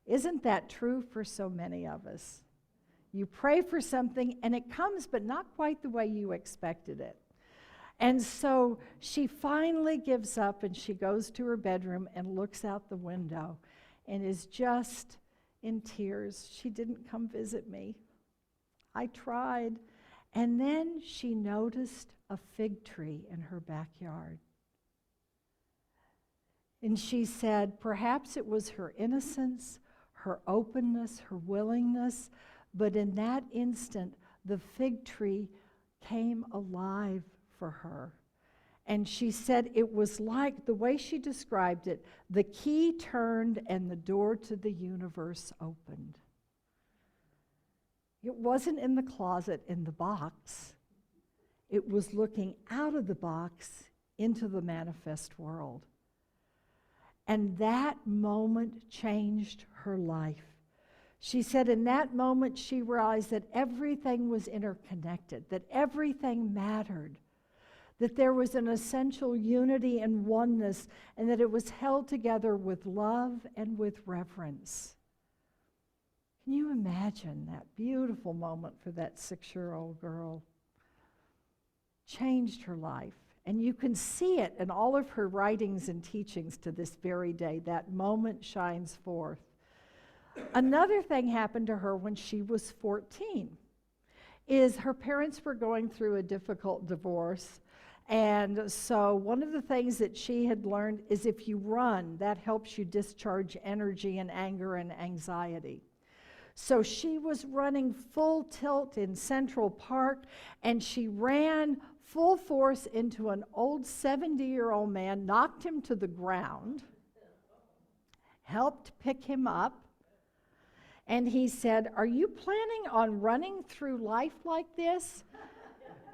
Isn't that true for so many of us? You pray for something, and it comes, but not quite the way you expected it. And so she finally gives up, and she goes to her bedroom and looks out the window and is just in tears. She didn't come visit me. I tried. And then she noticed a fig tree in her backyard. And she said, perhaps it was her innocence, her openness, her willingness, but in that instant, the fig tree came alive for her. And she said it was like, the way she described it, the key turned and the door to the universe opened. It wasn't in the closet in the box. It was looking out of the box into the manifest world. And that moment changed her life. She said in that moment she realized that everything was interconnected, that everything mattered, that there was an essential unity and oneness, and that it was held together with love and with reverence. Can you imagine that beautiful moment for that 6-year-old girl? Changed her life. And you can see it in all of her writings and teachings to this very day. That moment shines forth. Another thing happened to her when she was 14, is her parents were going through a difficult divorce. And so one of the things that she had learned is if you run, that helps you discharge energy and anger and anxiety. So she was running full tilt in Central Park, and she ran full force into an old 70-year-old man, knocked him to the ground, helped pick him up, and he said, "Are you planning on running through life like this?"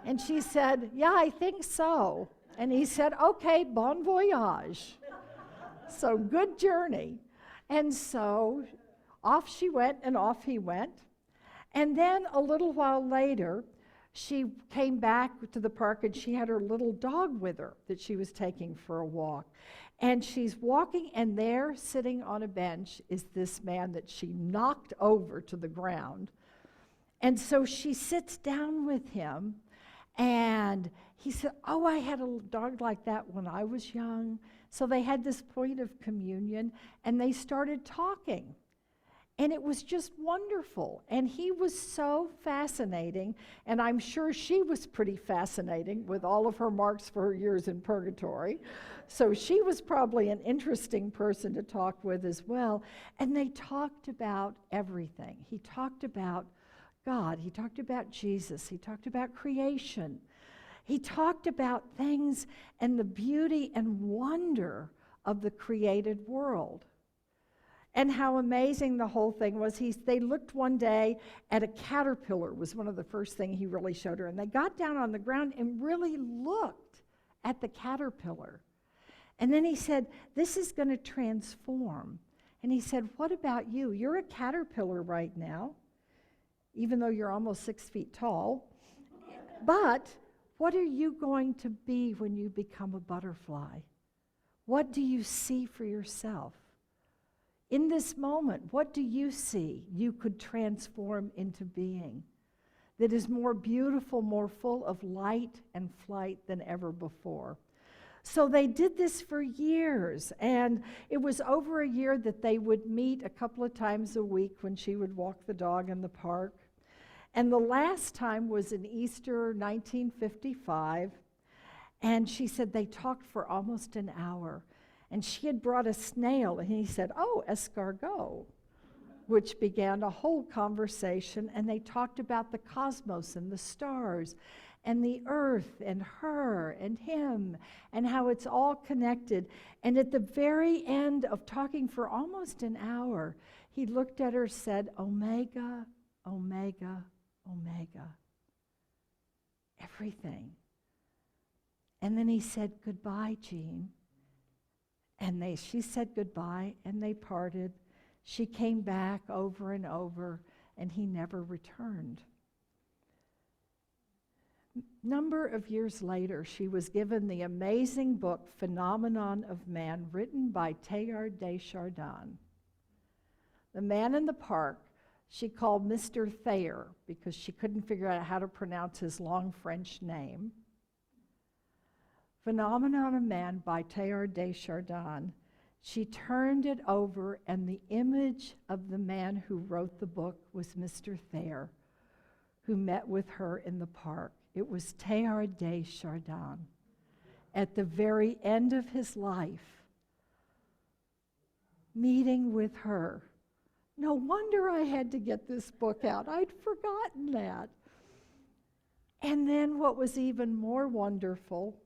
And she said, "Yeah, I think so." And he said, "Okay, bon voyage." So good journey. And so off she went and off he went. And then a little while later, she came back to the park and she had her little dog with her that she was taking for a walk. And she's walking, and there, sitting on a bench, is this man that she knocked over to the ground. And so she sits down with him, and he said, "Oh, I had a dog like that when I was young." So they had this point of communion, and they started talking. And it was just wonderful. And he was so fascinating, and I'm sure she was pretty fascinating with all of her marks for her years in purgatory. So she was probably an interesting person to talk with as well. And they talked about everything. He talked about God. He talked about Jesus. He talked about creation. He talked about things and the beauty and wonder of the created world. And how amazing the whole thing was. They looked one day at a caterpillar, was one of the first things he really showed her. And they got down on the ground and really looked at the caterpillar. And then he said, "This is going to transform." And he said, "What about you? You're a caterpillar right now, even though you're almost 6 feet tall. But what are you going to be when you become a butterfly? What do you see for yourself? In this moment, what do you see you could transform into being that is more beautiful, more full of light and flight than ever before?" So they did this for years, and it was over a year that they would meet a couple of times a week when she would walk the dog in the park. And the last time was in Easter 1955, and she said they talked for almost an hour. And she had brought a snail, and he said, "Oh, escargot," which began a whole conversation, and they talked about the cosmos and the stars and the earth and her and him and how it's all connected. And at the very end of talking for almost an hour, he looked at her and said, "Omega, Omega, Omega." Everything. And then he said, "Goodbye, Jean." And she said goodbye, and they parted. She came back over and over, and he never returned. Number of years later, she was given the amazing book, Phenomenon of Man, written by Teilhard de Chardin. The man in the park, she called Mr. Thayer, because she couldn't figure out how to pronounce his long French name. Phenomenon of Man by Teilhard de Chardin. She turned it over, and the image of the man who wrote the book was Mr. Thayer, who met with her in the park. It was Teilhard de Chardin. At the very end of his life, meeting with her. No wonder I had to get this book out. I'd forgotten that. And then what was even more wonderful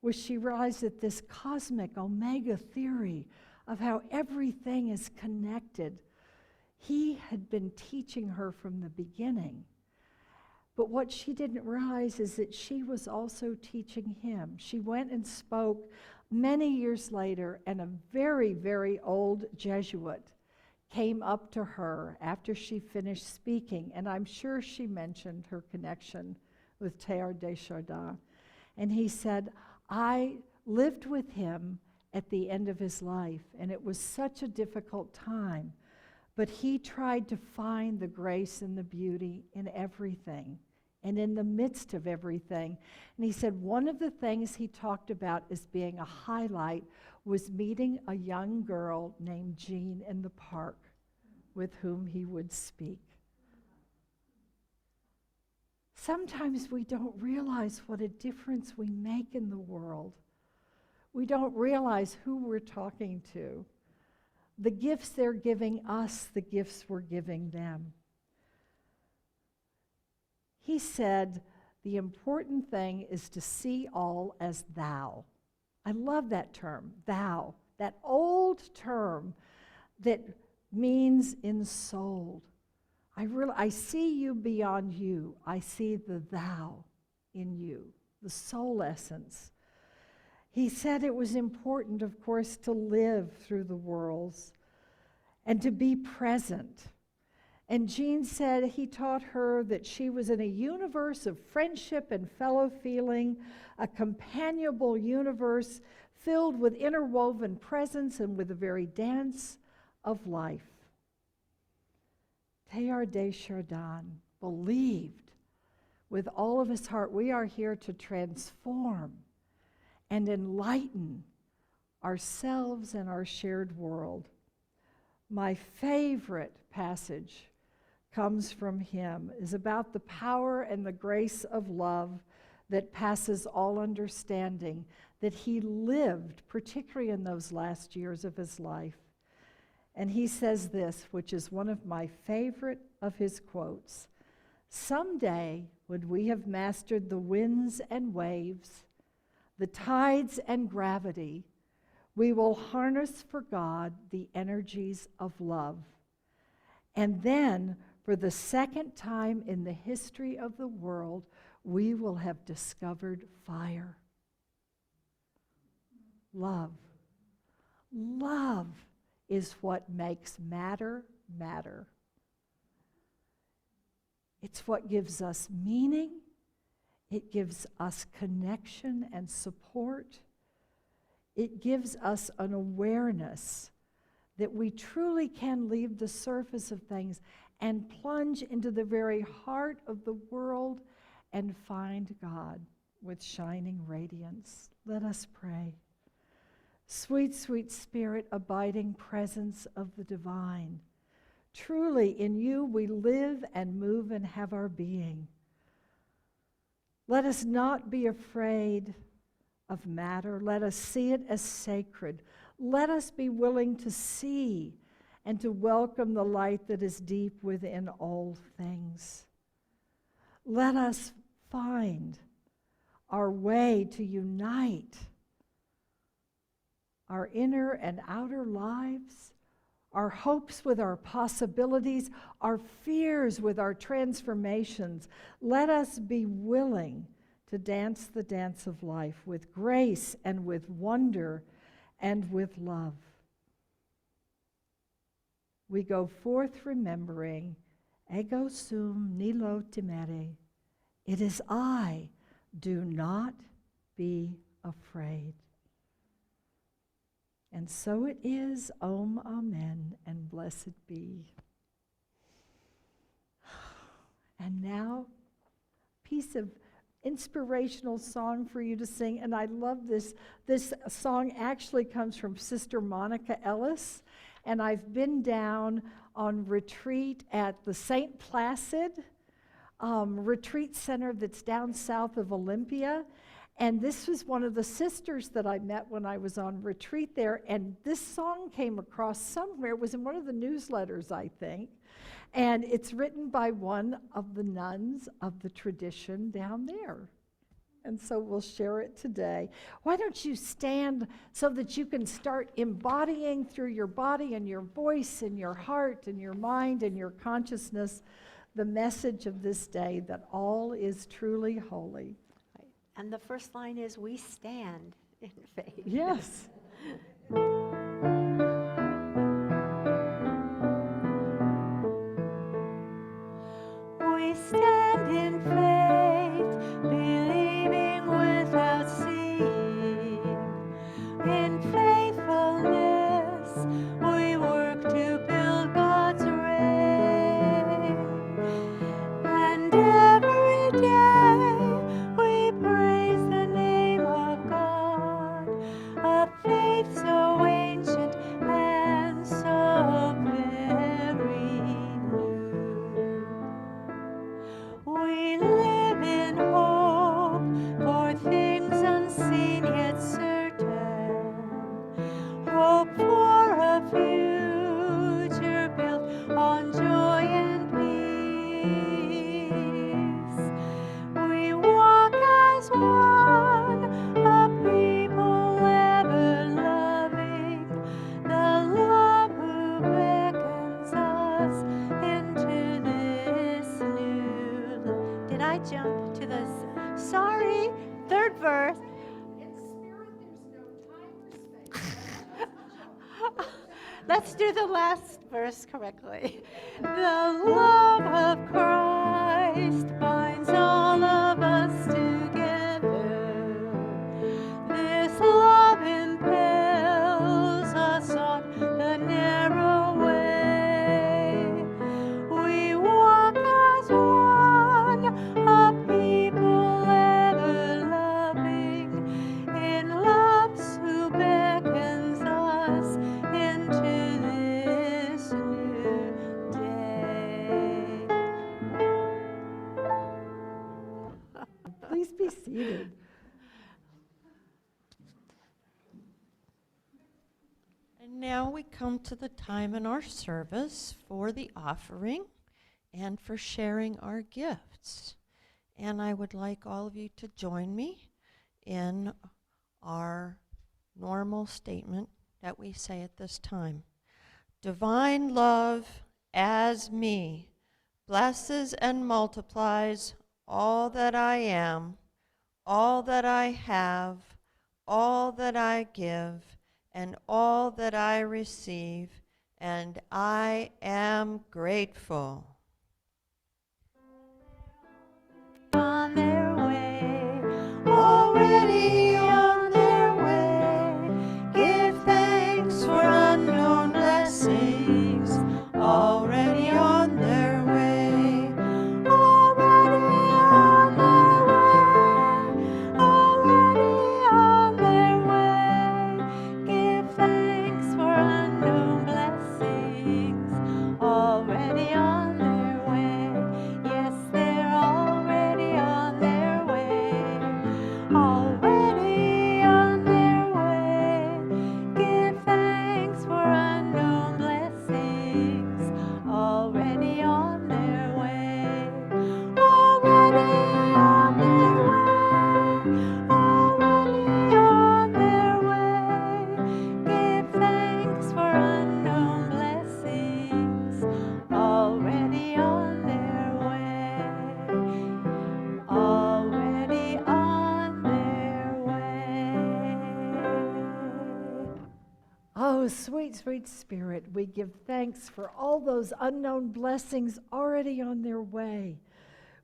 was she realized that this cosmic omega theory of how everything is connected, he had been teaching her from the beginning. But what she didn't realize is that she was also teaching him. She went and spoke many years later, and a very, very old Jesuit came up to her after she finished speaking, and I'm sure she mentioned her connection with Teilhard de Chardin. And he said, I lived with him at the end of his life, and it was such a difficult time, but he tried to find the grace and the beauty in everything and in the midst of everything. And he said one of the things he talked about as being a highlight was meeting a young girl named Jean in the park with whom he would speak. Sometimes we don't realize what a difference we make in the world. We don't realize who we're talking to. The gifts they're giving us, the gifts we're giving them. He said, the important thing is to see all as thou. I love that term, thou. That old term that means ensouled. I see you beyond you. I see the thou in you, the soul essence. He said it was important, of course, to live through the worlds and to be present. And Jean said he taught her that she was in a universe of friendship and fellow feeling, a companionable universe filled with interwoven presence and with the very dance of life. Teilhard de Chardin believed with all of his heart, we are here to transform and enlighten ourselves and our shared world. My favorite passage comes from him, is about the power and the grace of love that passes all understanding, that he lived, particularly in those last years of his life. And he says this, which is one of my favorite of his quotes: someday, when we have mastered the winds and waves, the tides and gravity, we will harness for God the energies of love. And then, for the second time in the history of the world, we will have discovered fire. Love. Love is what makes matter matter. It's what gives us meaning. It gives us connection and support. It gives us an awareness that we truly can leave the surface of things and plunge into the very heart of the world and find God with shining radiance. Let us pray. Sweet, sweet Spirit, abiding presence of the divine, truly in you we live and move and have our being. Let us not be afraid of matter. Let us see it as sacred. Let us be willing to see and to welcome the light that is deep within all things. Let us find our way to unite our inner and outer lives, our hopes with our possibilities, our fears with our transformations. Let us be willing to dance the dance of life with grace and with wonder and with love. We go forth remembering, ego sum nihilo timere. It is I, do not be afraid. And so it is, Om, Amen, and blessed be. And now, a piece of inspirational song for you to sing, and I love this. This song actually comes from Sister Monica Ellis, and I've been down on retreat at the St. Placid retreat center that's down south of Olympia. And this was one of the sisters that I met when I was on retreat there. And this song came across somewhere. It was in one of the newsletters, I think. And it's written by one of the nuns of the tradition down there. And so we'll share it today. Why don't you stand so that you can start embodying through your body and your voice and your heart and your mind and your consciousness the message of this day, that all is truly holy. And the first line is, we stand in faith. Yes. We stand in faith, believing without seeing. In faithfulness, we work to build God's reign. And every day, we praise the name of God, a faith so ancient and so very new. We live in hope for things unseen yet certain. Hope for a future built on joy and peace. We walk as one, a people ever loving, the love who beckons us into this new life. Did I jump to the? Sorry, third verse. In spirit, there's no time or space. Let's do the last verse correctly. The love of Christ binds all of us together. This love impels us on the narrow way. We walk as one, a people ever loving, in love's who beckons us into this new day. Please be seated. And now we come to the time in our service for the offering and for sharing our gifts. And I would like all of you to join me in our normal statement that we say at this time. Divine love as me blesses and multiplies all that I am, all that I have, all that I give, and all that I receive, and I am grateful. On their way, already on their way. Give thanks for unknown blessings, already on their way. Already on their way, already on their way. Give thanks for unknown blessings, already on their way. Yes, they're already on their way, already on their way. Give thanks for unknown blessings, already on their way, already on their way, already on their way. Give thanks for unknown blessings, already on their way, already on their way. Oh, sweet, sweet Spirit, we give thanks for all those unknown blessings already on their way.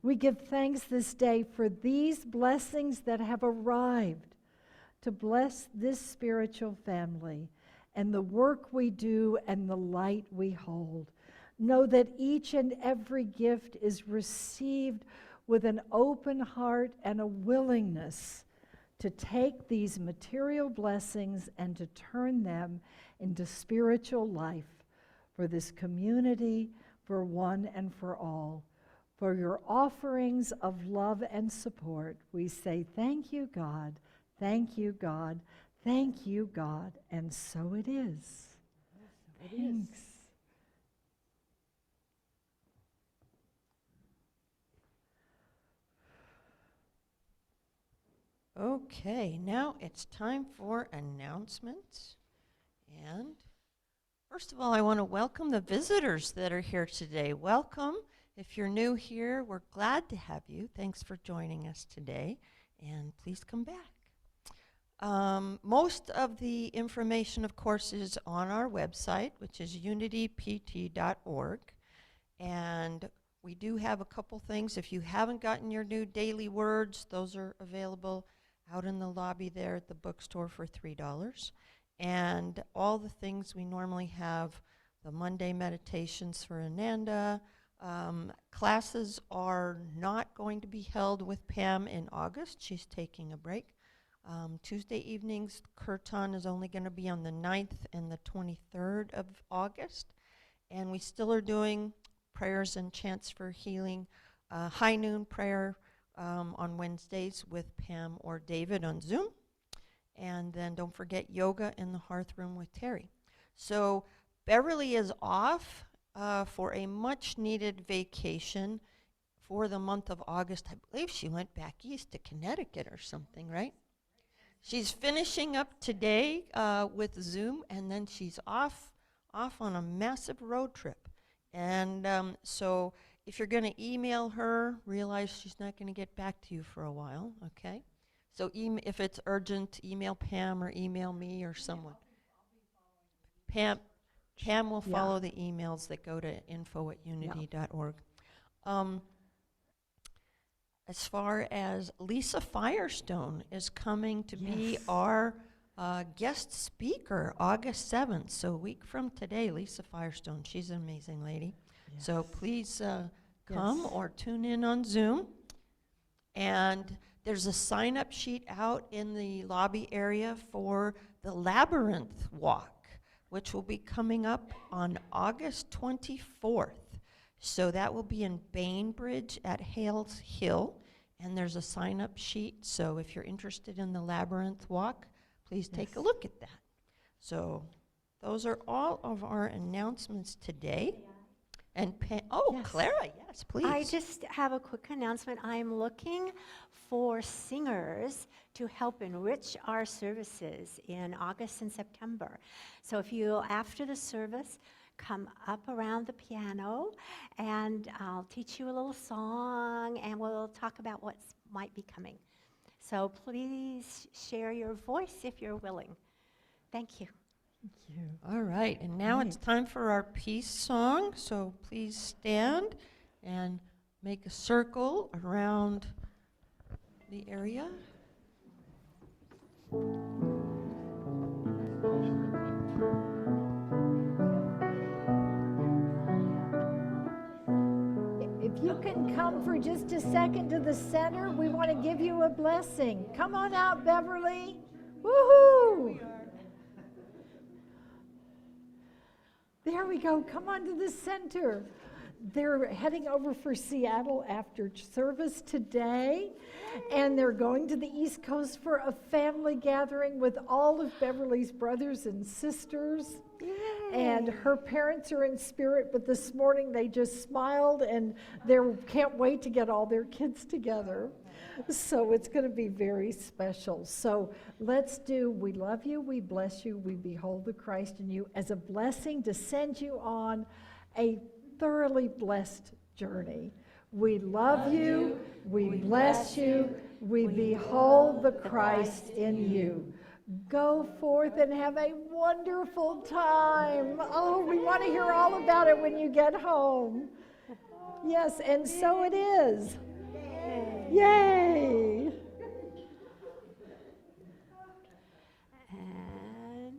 We give thanks this day for these blessings that have arrived to bless this spiritual family and the work we do and the light we hold. Know that each and every gift is received with an open heart and a willingness to take these material blessings and to turn them into spiritual life for this community, for one and for all. For your offerings of love and support, we say thank you, God, thank you, God, thank you, God, and so it is. Thanks. Okay, now it's time for announcements. And first of all, I want to welcome the visitors that are here today. Welcome. If you're new here, we're glad to have you. Thanks for joining us today, and please come back. Most of the information, of course, is on our website, which is unitypt.org. And we do have a couple things. If you haven't gotten your new daily words, those are available out in the lobby there at the bookstore for $3. And all the things we normally have, the Monday meditations for Ananda. Classes are not going to be held with Pam in August. She's taking a break. Tuesday evenings, Kirtan is only going to be on the 9th and the 23rd of August. And we still are doing prayers and chants for healing, high noon prayer on Wednesdays with Pam or David on Zoom. And then don't forget yoga in the hearth room with Terry. So Beverly is off for a much needed vacation for the month of August. I believe she went back east to Connecticut or something, right? She's finishing up today with Zoom, and then she's off on a massive road trip. And so if you're going to email her, realize she's not going to get back to you for a while, okay? So if it's urgent, email Pam or email me or someone. Pam will follow the emails that go to info@unity.org. As far as Lisa Firestone is coming to be our guest speaker August 7th, so a week from today, Lisa Firestone, she's an amazing lady. Yes. So please come or tune in on Zoom. And there's a sign-up sheet out in the lobby area for the Labyrinth Walk, which will be coming up on August 24th. So that will be in Bainbridge at Hales Hill, and there's a sign-up sheet. So if you're interested in the Labyrinth Walk, please take a look at that. So those are all of our announcements today. And Clara, yes, please. I just have a quick announcement. I'm looking for singers to help enrich our services in August and September. So if you, after the service, come up around the piano, and I'll teach you a little song, and we'll talk about what might be coming. So please share your voice if you're willing. Thank you. Thank you. All right, and now it's time for our peace song. So please stand and make a circle around the area. If you can come for just a second to the center, we want to give you a blessing. Come on out, Beverly. Woohoo! There we go. Come on to the center. They're heading over for Seattle after service today, and they're going to the East Coast for a family gathering with all of Beverly's brothers and sisters. Yay. And her parents are in spirit, but this morning they just smiled, and they can't wait to get all their kids together. So it's going to be very special. So let's do, we love you, we bless you, we behold the Christ in you as a blessing to send you on a thoroughly blessed journey. We love you, we bless you, we behold the Christ in you. Go forth and have a wonderful time. Oh, we want to hear all about it when you get home. Yes, and so it is. Yay! And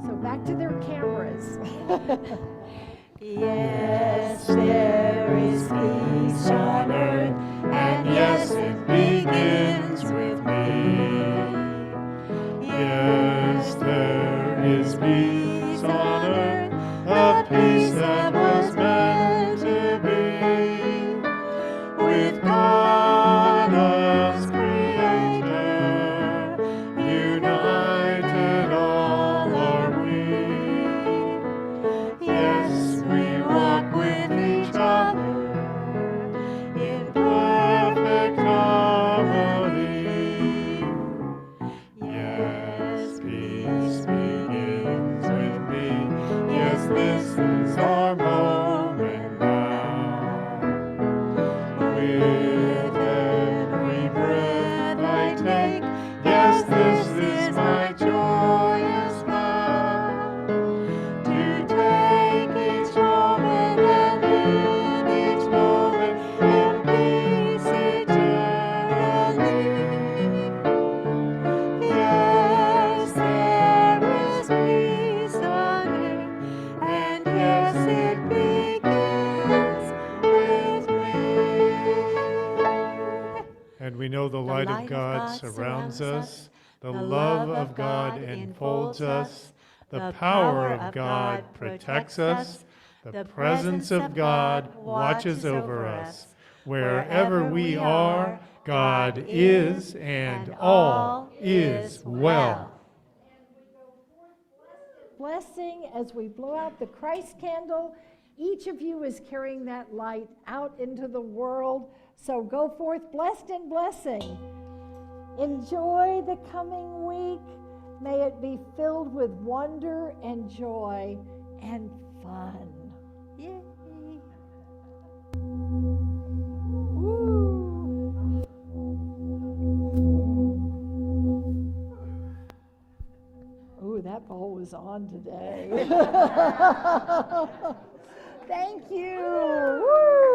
So back to their cameras. yes, there is peace on earth, and yes, it begins with me. Yes, there is peace on earth, a peace that was meant to be with God as Creator, united all are we. Yes, we walk with each other. it begins with me. And we know the light of God surrounds us, the love of God enfolds us, the power of God protects us, the presence of God watches over us. Wherever we are, God is, and all is well. Blessing as we blow out the Christ candle. Each of you is carrying that light out into the world. So go forth blessed and blessing. Enjoy the coming week. May it be filled with wonder and joy and fun. Yay. Ooh, that bowl was on today. Thank you. Woo.